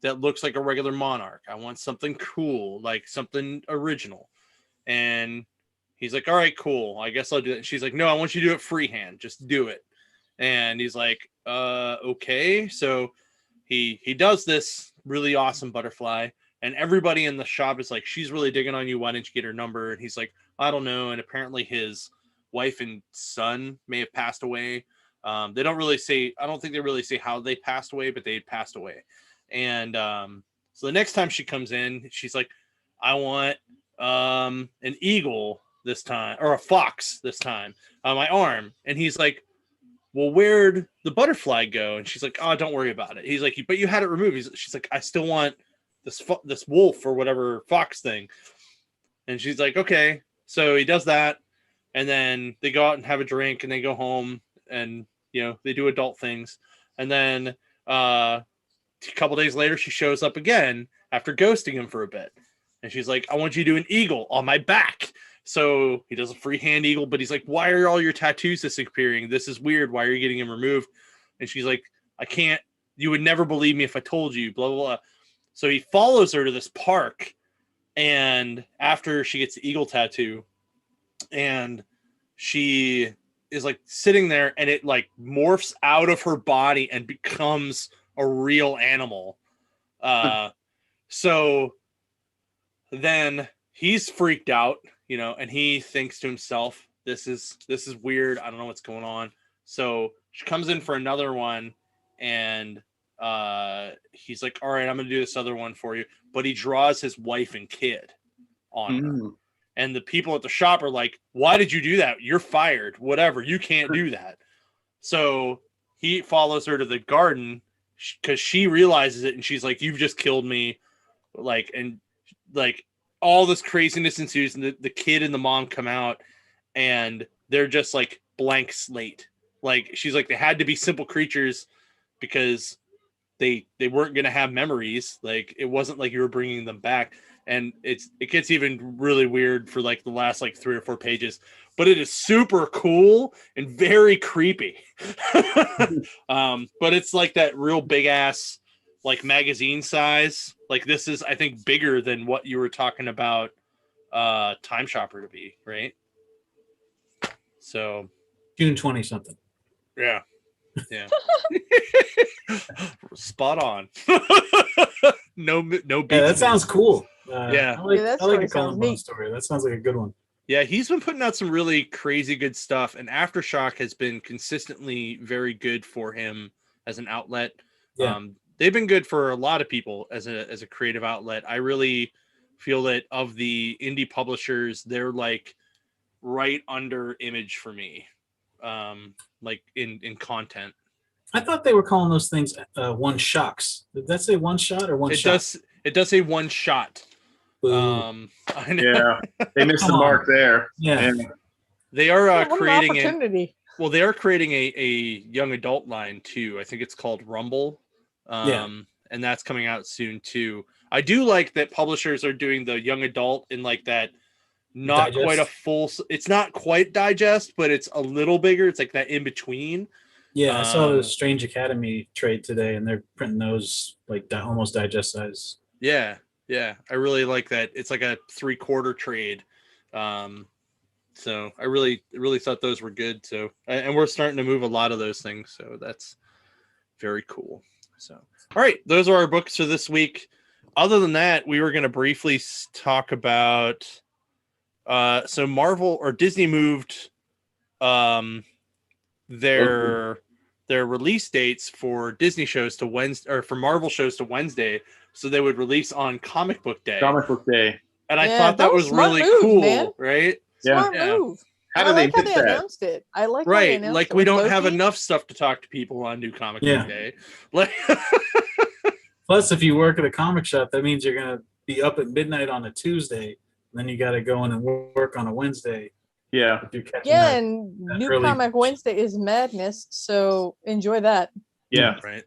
that looks like a regular monarch. I want something cool, like something original. And he's like, all right, cool. I guess I'll do it. And she's like, no, I want you to do it freehand. Just do it. And he's like, okay. So he does this really awesome butterfly. And everybody in the shop is like, she's really digging on you. Why didn't you get her number? And he's like, I don't know. And apparently his wife and son may have passed away. They don't really say, I don't think they really say how they passed away, but they passed away. And so the next time she comes in, she's like, I want an eagle this time, or a fox this time on my arm. And he's like, well, where'd the butterfly go? And she's like, oh, don't worry about it. He's like, but you had it removed. She's like, I still want this wolf or whatever fox thing. And she's like, okay. So he does that. And then they go out and have a drink and they go home and, you know, they do adult things. And then a couple days later, she shows up again after ghosting him for a bit. And she's like, I want you to do an eagle on my back. So he does a freehand eagle, but he's like, why are all your tattoos disappearing? This is weird. Why are you getting them removed? And she's like, I can't, you would never believe me if I told you, blah, blah, blah. So he follows her to this park. And after she gets the eagle tattoo, and she is like sitting there and it like morphs out of her body and becomes a real animal. So then he's freaked out, you know, and he thinks to himself, this is weird. I don't know what's going on. So she comes in for another one and he's like, all right, I'm going to do this other one for you. But he draws his wife and kid on her. And the people at the shop are like, why did you do that? You're fired. Whatever. You can't do that. So he follows her to the garden. because she realizes it and she's like, "You've just killed me," and all this craziness ensues, and the kid and the mom come out, and they're just like blank slate. Like she's like, they had to be simple creatures because they weren't going to have memories. Like it wasn't like you were bringing them back. And it gets even really weird for like the last like 3 or 4 pages, but it is super cool and very creepy. But it's like that real big ass like magazine size. Like this is, I think, bigger than what you were talking about Time Shopper to be, right? So June 20 something. yeah. Spot on. no beats. Yeah, that sounds cool. Yeah. I like a sounds Cullen Bunn neat. story. That sounds like a good one. Yeah, he's been putting out some really crazy good stuff, and Aftershock has been consistently very good for him as an outlet. Yeah. They've been good for a lot of people as a creative outlet. I really feel that of the indie publishers, they're like right under Image for me, like in content. I thought they were calling those things one shots. Did that say one shot or one shot? It does say one shot. Boo. I know. Yeah, they missed the Come mark on. there. Yeah. They are What an creating opportunity. they are creating a young adult line too. I think it's called Rumble. And that's coming out soon too. I do like that publishers are doing the young adult in like that, not Digest. quite a full, it's not quite digest, but it's a little bigger. It's like that in between. Yeah, I saw the Strange Academy trade today, and they're printing those like almost digest size. Yeah. I really like that. It's like a 3/4 trade. So I really thought those were good. So, and we're starting to move a lot of those things. So that's very cool. So, all right, those are our books for this week. Other than that, we were going to briefly talk about, so Marvel or Disney moved, their release dates for Disney shows to Wednesday, or for Marvel shows to Wednesday, so they would release on Comic Book Day. Comic Book Day. And I thought that was smart really move, cool, man. right? Smart Yeah. move. How I do they like how fix they that? announced it. I like how they Right, announced like it we with don't have Loki. enough stuff to talk to people on New Comic Yeah. Book Day. Like, Plus, if you work at a comic shop, that means you're gonna be up at midnight on a Tuesday, and then you got to go in and work on a Wednesday. Yeah. If you're catching Yeah, that. and that New early- Comic Wednesday is madness, so enjoy that. Yeah. right.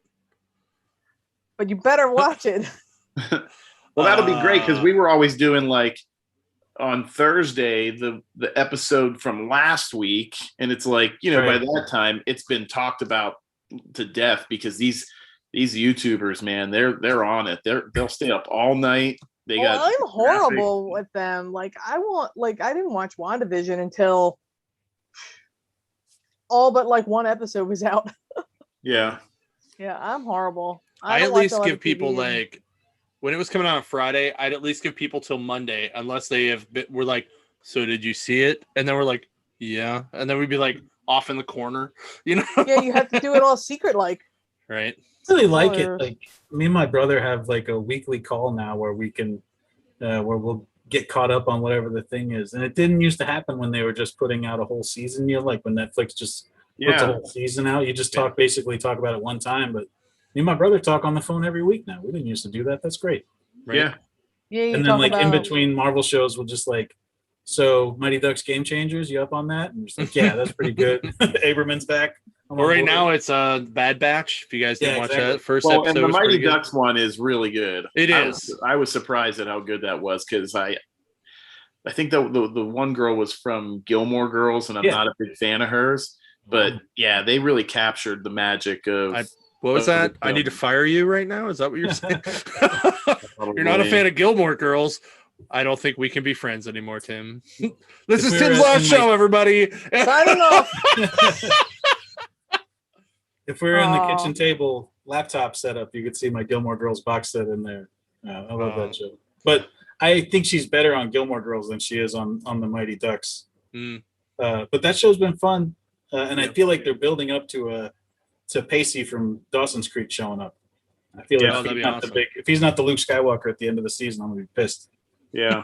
But you better watch it. Well, that'll be great because we were always doing like on Thursday the episode from last week, and it's like, you know, Right. by that time it's been talked about to death because these YouTubers, man, they're on it. They'll stay up all night. They Well, got I'm horrible with them. Like I didn't watch WandaVision until all but like one episode was out. Yeah. Yeah, I'm horrible. I don't at watch least a lot give of people TV. like, when it was coming out on Friday, I'd at least give people till Monday, unless they we're like, so did you see it? And then we're like, yeah. And then we'd be like off in the corner, you know? Yeah, you have to do it all secret like. Right. I really like it. Spoilers. Like me and my brother have like a weekly call now where we can, where we'll get caught up on whatever the thing is. And it didn't used to happen when they were just putting out a whole season. You know, like when Netflix just puts a Yeah. whole season out, you just talk about it one time. But me and my brother talk on the phone every week now. We didn't used to do that. That's great. Right. Yeah. Yeah, you And then talk like in about between Marvel shows, we'll just like, so Mighty Ducks Game Changers, you up on that? And just like, yeah, that's pretty good. Aberman's back. I'm Well, on right board. now it's Bad Batch. If you guys didn't Yeah, watch exactly. that first Well, and episode, the was Mighty pretty good. Ducks one is really good. It I is. I was surprised at how good that was because I think the one girl was from Gilmore Girls, and I'm Yeah. not a big fan of hers. But yeah, they really captured the magic of. What was Oh, that? the I need to film. fire you right now? Is that what you're saying? Probably. You're not a fan of Gilmore Girls. I don't think we can be friends anymore, Tim. This If is we Tim's were last in, show, like- everybody. signing off. If we were in the Aw. kitchen table laptop setup, you could see my Gilmore Girls box set in there. I love that show. But I think she's better on Gilmore Girls than she is on the Mighty Ducks. Mm. But that show's been fun, and I Yep. feel like they're building up to Pacey from Dawson's Creek showing up. I feel Yeah, like that'd if be he's, not awesome. if he's not the Luke Skywalker at the end of the season, I'm gonna be pissed. Yeah.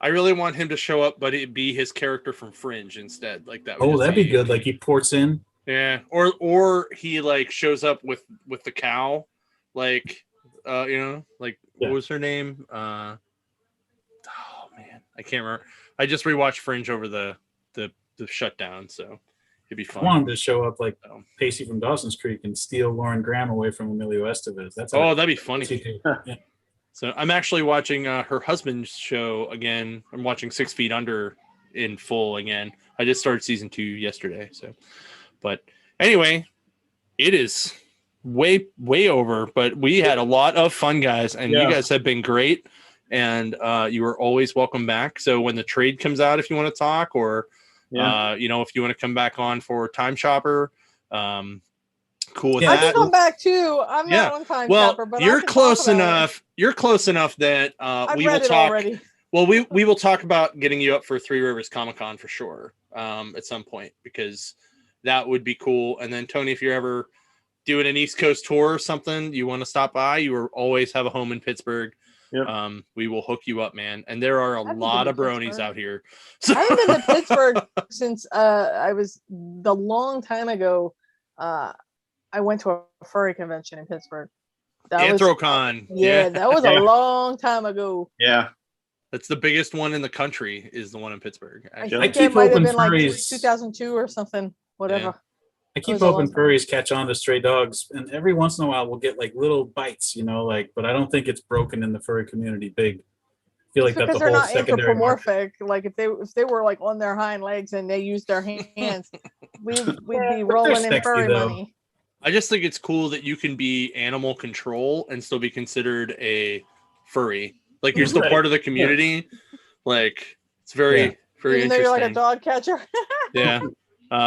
I really want him to show up, but it be his character from Fringe instead. Like that. would Oh, just that'd be good. Like he ports in. Yeah, or he like shows up with the cow, like like Yeah. what was her name? Oh man, I can't remember. I just rewatched Fringe over the shutdown, so it'd be I fun. want him to show up like So. Pacey from Dawson's Creek and steal Lauren Graham away from Emilio Estevez. That'd be funny. Yeah. So I'm actually watching her husband's show again. I'm watching 6 Feet Under in full again. I just started season 2 yesterday. So, but anyway, it is way over. But we had a lot of fun, guys, and you guys have been great. And you are always welcome back. So when the trade comes out, if you want to talk, or if you want to come back on for Time Shopper, cool with I that. can come back too. I'm not on Time Shopper, but you're I can close talk about enough. it. You're close enough that I've we read will it talk. already. Well, we will talk about getting you up for Three Rivers Comic-Con for sure at some point, because that would be cool. And then Tony, if you're ever doing an East Coast tour or something, you want to stop by, you always have a home in Pittsburgh. Yep. We will hook you up, man. And there are a lot of bronies out here. So. I haven't been to Pittsburgh since I was the long time ago. I went to a furry convention in Pittsburgh. Anthrocon. That was a long time ago. Yeah. That's the biggest one in the country, is the one in Pittsburgh. I think it might have been like 2002 or something, whatever. Yeah. I keep hoping furries catch on to stray dogs, and every once in a while we'll get like little bites, but I don't think it's broken in the furry community big. I feel like that's because the they're whole not secondary anthropomorphic. Like if they were like on their hind legs and they used their hands, we'd be rolling in furry money. I just think it's cool that you can be animal control and still be considered a furry. Like you're still part of the community. Yeah. Like it's very Even interesting. though you're like a dog catcher. Yeah.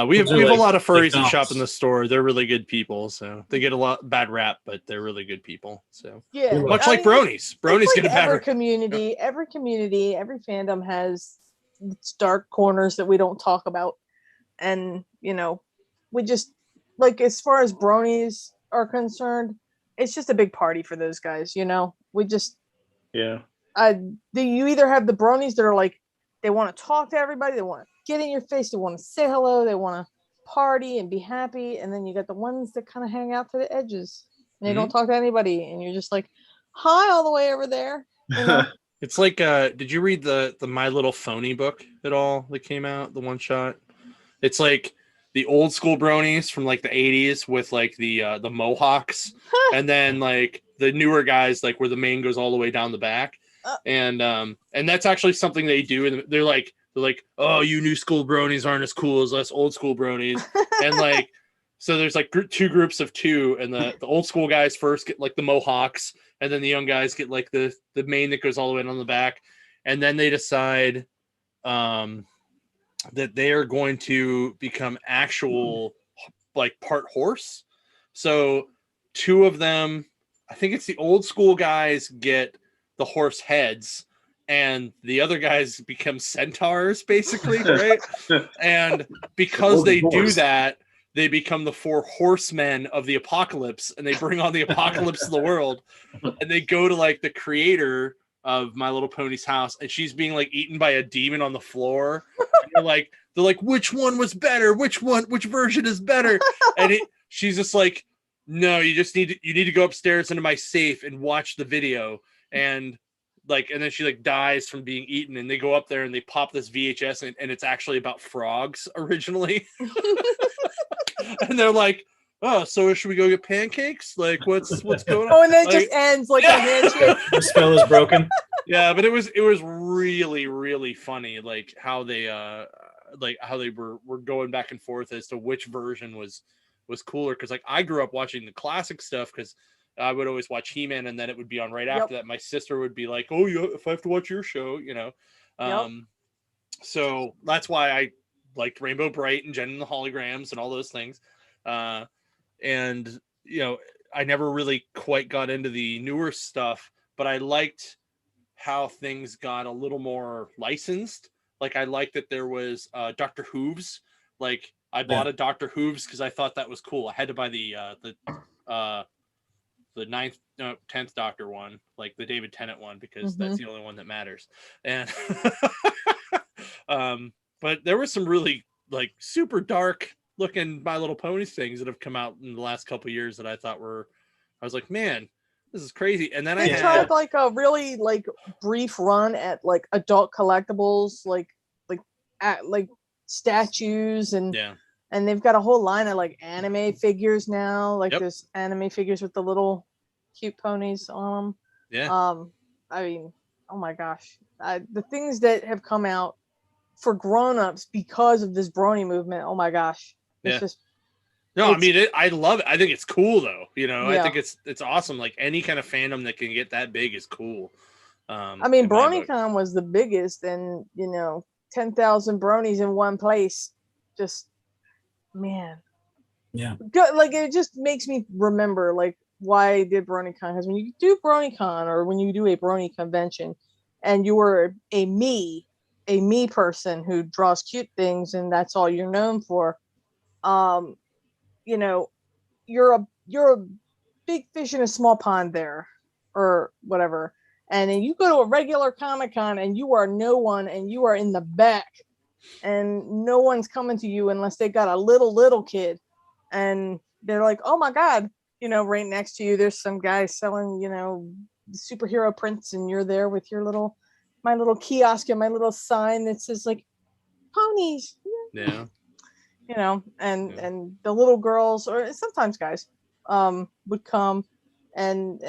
We have a lot of furries that shop in the store. They're really good people, so they get a lot bad rap, but they're really good people. So much like bronies. Bronies get a bad rap. Every community, every fandom has its dark corners that we don't talk about, and we just like as far as bronies are concerned, it's just a big party for those guys. We just you either have the bronies that are like they want to talk to everybody, they want to get in your face, they want to say hello, they want to party and be happy, and then you got the ones that kind of hang out to the edges and they don't talk to anybody, and you're just like, hi, all the way over there. It's like did you read the My Little Phony book at all that came out, the one shot? It's like the old school bronies from like the 80s with like the mohawks and then like the newer guys, like where the mane goes all the way down the back. And that's actually something they do, and they're like, oh, you new school bronies aren't as cool as us old school bronies. And like, so there's like two groups of two, and the old school guys first get like the mohawks, and then the young guys get like the mane that goes all the way down the back, and then they decide that they are going to become actual like part horse. So two of them, I think it's the old school guys, get the horse heads, and the other guys become centaurs, basically, right? And because they do that, they become the 4 horsemen of the apocalypse, and they bring on the apocalypse to the world. And they go to like the creator of My Little Pony's house, and she's being like eaten by a demon on the floor. And they're like, which one was better? Which version is better? And she's just like, no, you need to go upstairs into my safe and watch the video. And then she like dies from being eaten, and they go up there and they pop this VHS, and it's actually about frogs originally. And they're like, oh, so should we go get pancakes? Like, what's going on? Oh, and then it just ends like a handshake. The spell is broken. Yeah, but it was really, really funny, like how they were going back and forth as to which version was cooler. Because like I grew up watching the classic stuff, because I would always watch He-Man, and then it would be on right after that. My sister would be like, oh, if I have to watch your show, So that's why I liked Rainbow Bright and Jen and the Holograms and all those things. And I never really quite got into the newer stuff, but I liked how things got a little more licensed. Like I liked that there was Dr. Hooves. Like I bought a Dr. Hooves because I thought that was cool. I had to buy the 10th Doctor one, like the David Tennant one, because that's the only one that matters. And but there was some really like super dark looking My Little Ponies things that have come out in the last couple of years that I thought I was like, man, this is crazy. And then They I tried had like a really like brief run at like adult collectibles, like like statues and yeah, they've got a whole line of like anime figures now. Like Yep. there's anime figures with the little cute ponies on them. yeah, I mean, oh my gosh, the things that have come out for grown-ups because of this brony movement. Oh my gosh, it's Yeah. just no, I it's- mean, I love it. I think it's cool though. You know, I Yeah. think it's awesome. Like any kind of fandom that can get that big is cool. I mean, in my book. BronyCon was the biggest, and 10,000 bronies in one place. Just man, Yeah. good. Like it just makes me remember like why I did BronyCon, because when you do BronyCon or when you do a brony convention, and you were a me person who draws cute things, and that's all you're known for. Um, you know, you're a big fish in a small pond there, or whatever. And then you go to a regular Comic-Con and you are no one, and you are in the back, and no one's coming to you unless they got a little kid, and they're like, oh my god, right next to you there's some guy selling superhero prints, and you're there with my little kiosk and my little sign that says like ponies, Yeah. and Yeah. and the little girls, or sometimes guys, would come, and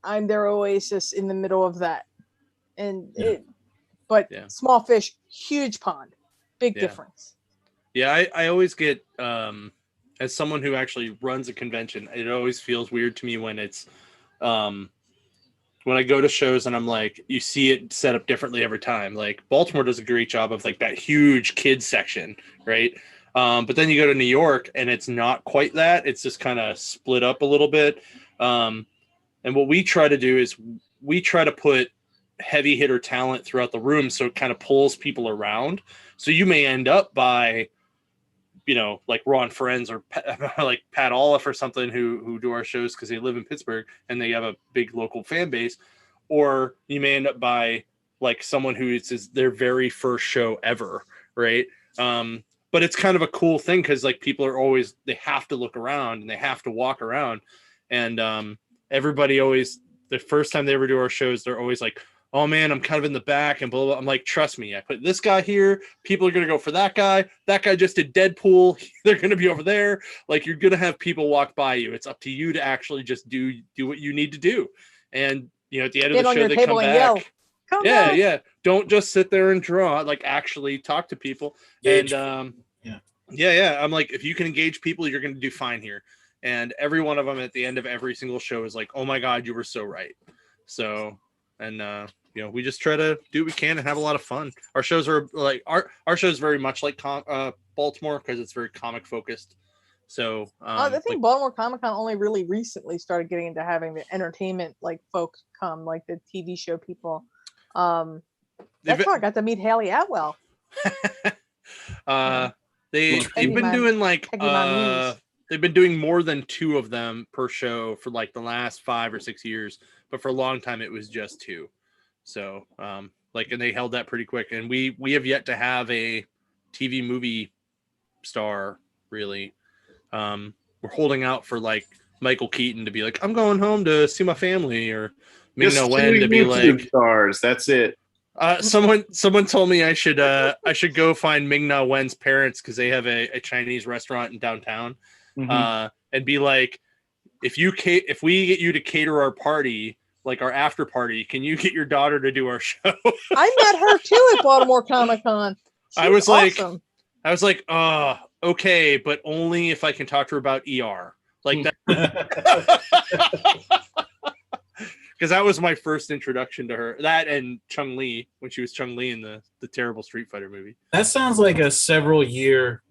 I'm their oasis in the middle of that. And Yeah. but Yeah. small fish, huge pond, big Yeah. difference. Yeah, I always get as someone who actually runs a convention, it always feels weird to me when it's when I go to shows and I'm like, you see it set up differently every time. Like Baltimore does a great job of like that huge kids section, right? But then you go to New York and it's not quite that. It's just kind of split up a little bit. And what we try to do is we try to put heavy hitter talent throughout the room, so it kind of pulls people around. So you may end up by, like Ron Friends or like Pat Olive or something who do our shows because they live in Pittsburgh and they have a big local fan base, or you may end up by like someone who is their very first show ever, right? But it's kind of a cool thing because like people are always, they have to look around and they have to walk around, and everybody always, the first time they ever do our shows, they're always like, oh man, I'm kind of in the back and blah, blah. I'm like, trust me, I put this guy here. People are going to go for that guy. That guy just did Deadpool. They're going to be over there. Like you're going to have people walk by you. It's up to you to actually just do what you need to do. And, at the end of the show, they come back. Yell, come back. Yeah. Don't just sit there and draw, like actually talk to people. Engage. And yeah. I'm like, if you can engage people, you're going to do fine here. And every one of them at the end of every single show is like, oh my God, you were so right. So, and, we just try to do what we can and have a lot of fun. Our shows are like our show is very much like Baltimore because it's very comic focused. So I think Baltimore Comic-Con only really recently started getting into having the entertainment like folks come, like the TV show people. That's how I got to meet Haley Atwell. They've been doing like they've been doing more than 2 of them per show for like the last 5 or 6 years, but for a long time it was just 2. So, and they held that pretty quick, and we have yet to have a TV movie star really. We're holding out for like Michael Keaton to be like, I'm going home to see my family, or Ming-Na Wen to be YouTube like stars. That's it. Someone told me I should go find Ming-Na Wen's parents because they have a Chinese restaurant in downtown, and be like, if we get you to cater our party, like our after party, can you get your daughter to do our show? I met her too at Baltimore Comic-Con. I was awesome. like, okay, but only if I can talk to her about ER. Like that. Because that was my first introduction to her. That and Chun-Li, when she was Chun-Li in the terrible Street Fighter movie. That sounds like a several year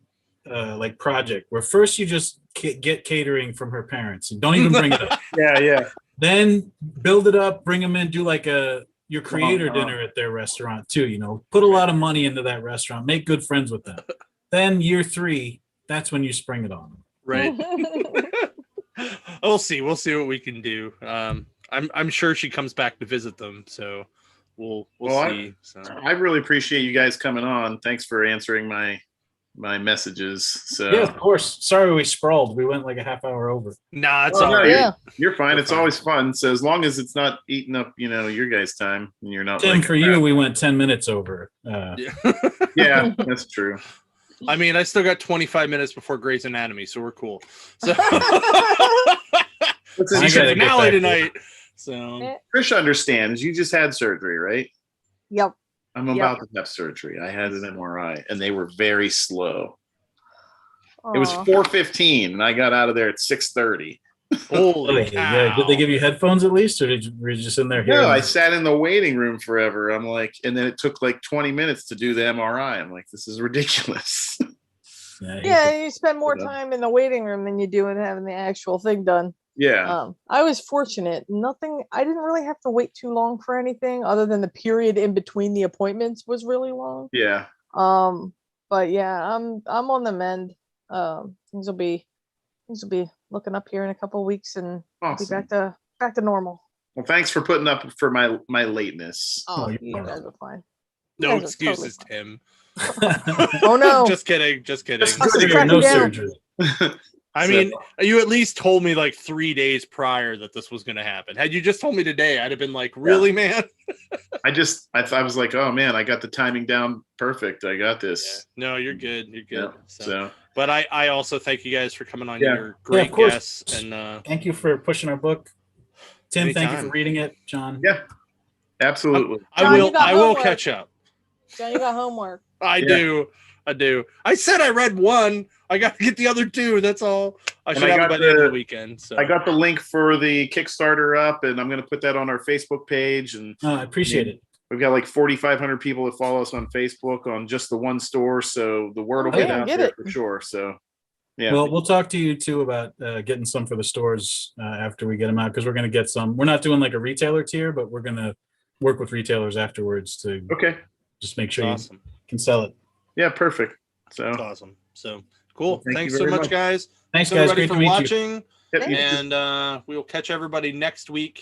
like project where first you just get catering from her parents and don't even bring it up. Yeah. Then build it up, bring them in, do like your creator dinner at their restaurant too. Put a lot of money into that restaurant, make good friends with them. Then year 3, that's when you spring it on them. Right. We'll see what we can do. I'm sure she comes back to visit them, so we'll see. So I really appreciate you guys coming on. Thanks for answering my my messages. So Yeah, of course. Sorry we sprawled. We went like a half hour over. Nah, it's Oh, all no, right. Yeah. you're fine. We're It's fine. always fun. So as long as it's not eating up, your guys' time, and you're not Tim, like for you, we went 10 minutes over. Yeah. Yeah, that's true. I mean, I still got 25 minutes before Grey's Anatomy, so we're cool. So Listen, I season gotta get finale back to tonight. So Trish understands. You just had surgery, right? Yep. I'm about to have surgery. I had an MRI, and they were very slow. It was Aw. 4:15, and I got out of there at 6:30. holy Yeah. cow. Did they give you headphones at least, or were you just in there No, hearing? I sat in the waiting room forever. I'm like, and then it took like 20 minutes to do the MRI. I'm like, this is ridiculous. Yeah, you spend more Yeah. time in the waiting room than you do in having the actual thing done. Yeah. I was fortunate. I didn't really have to wait too long for anything other than the period in between the appointments was really long. Yeah. But yeah, I'm on the mend. Things will be looking up here in a couple of weeks and I'll be Awesome. back to normal. Well, thanks for putting up for my lateness. Oh, you're you welcome. guys are fine. No guys are totally excuses, fine. Tim. Oh no. Just kidding. Just kidding. Just Good to hear, Track no you down. surgery. I So- mean, you at least told me like 3 days prior that this was going to happen. Had you just told me today, I'd have been like, really, man? I was like, oh man, I got the timing down perfect. I got this. No, you're good. You're good. Yeah. So, So but I also thank you guys for coming on. Yeah. Your great of course. guests. And Thank you for pushing our book. Tim, thank you Anytime. for reading it. John. Yeah. absolutely. John, you got I will homework. catch up. John, you got homework. I Yeah. do. I said I read one. I got to get the other two. That's all. I And should I have it got by the end of the- the weekend. So I got the link for the Kickstarter up, and I'm going to put that on our Facebook page. And I appreciate it. we've got like 4,500 people that follow us on Facebook on just the one store, so the word will Oh, get yeah, out get there it. for sure. So yeah, Well, we'll talk to you too about getting some for the stores after we get them out because we're going to get some. We're not doing like a retailer tier, but we're going to work with retailers afterwards to okay, just make it's sure awesome. you can sell it. yeah, perfect. So It's awesome. So cool. Well, thank Thanks you so very much, much. guys. Thanks, guys. everybody Great for to meet you. watching. yep, you- And we will catch everybody next week.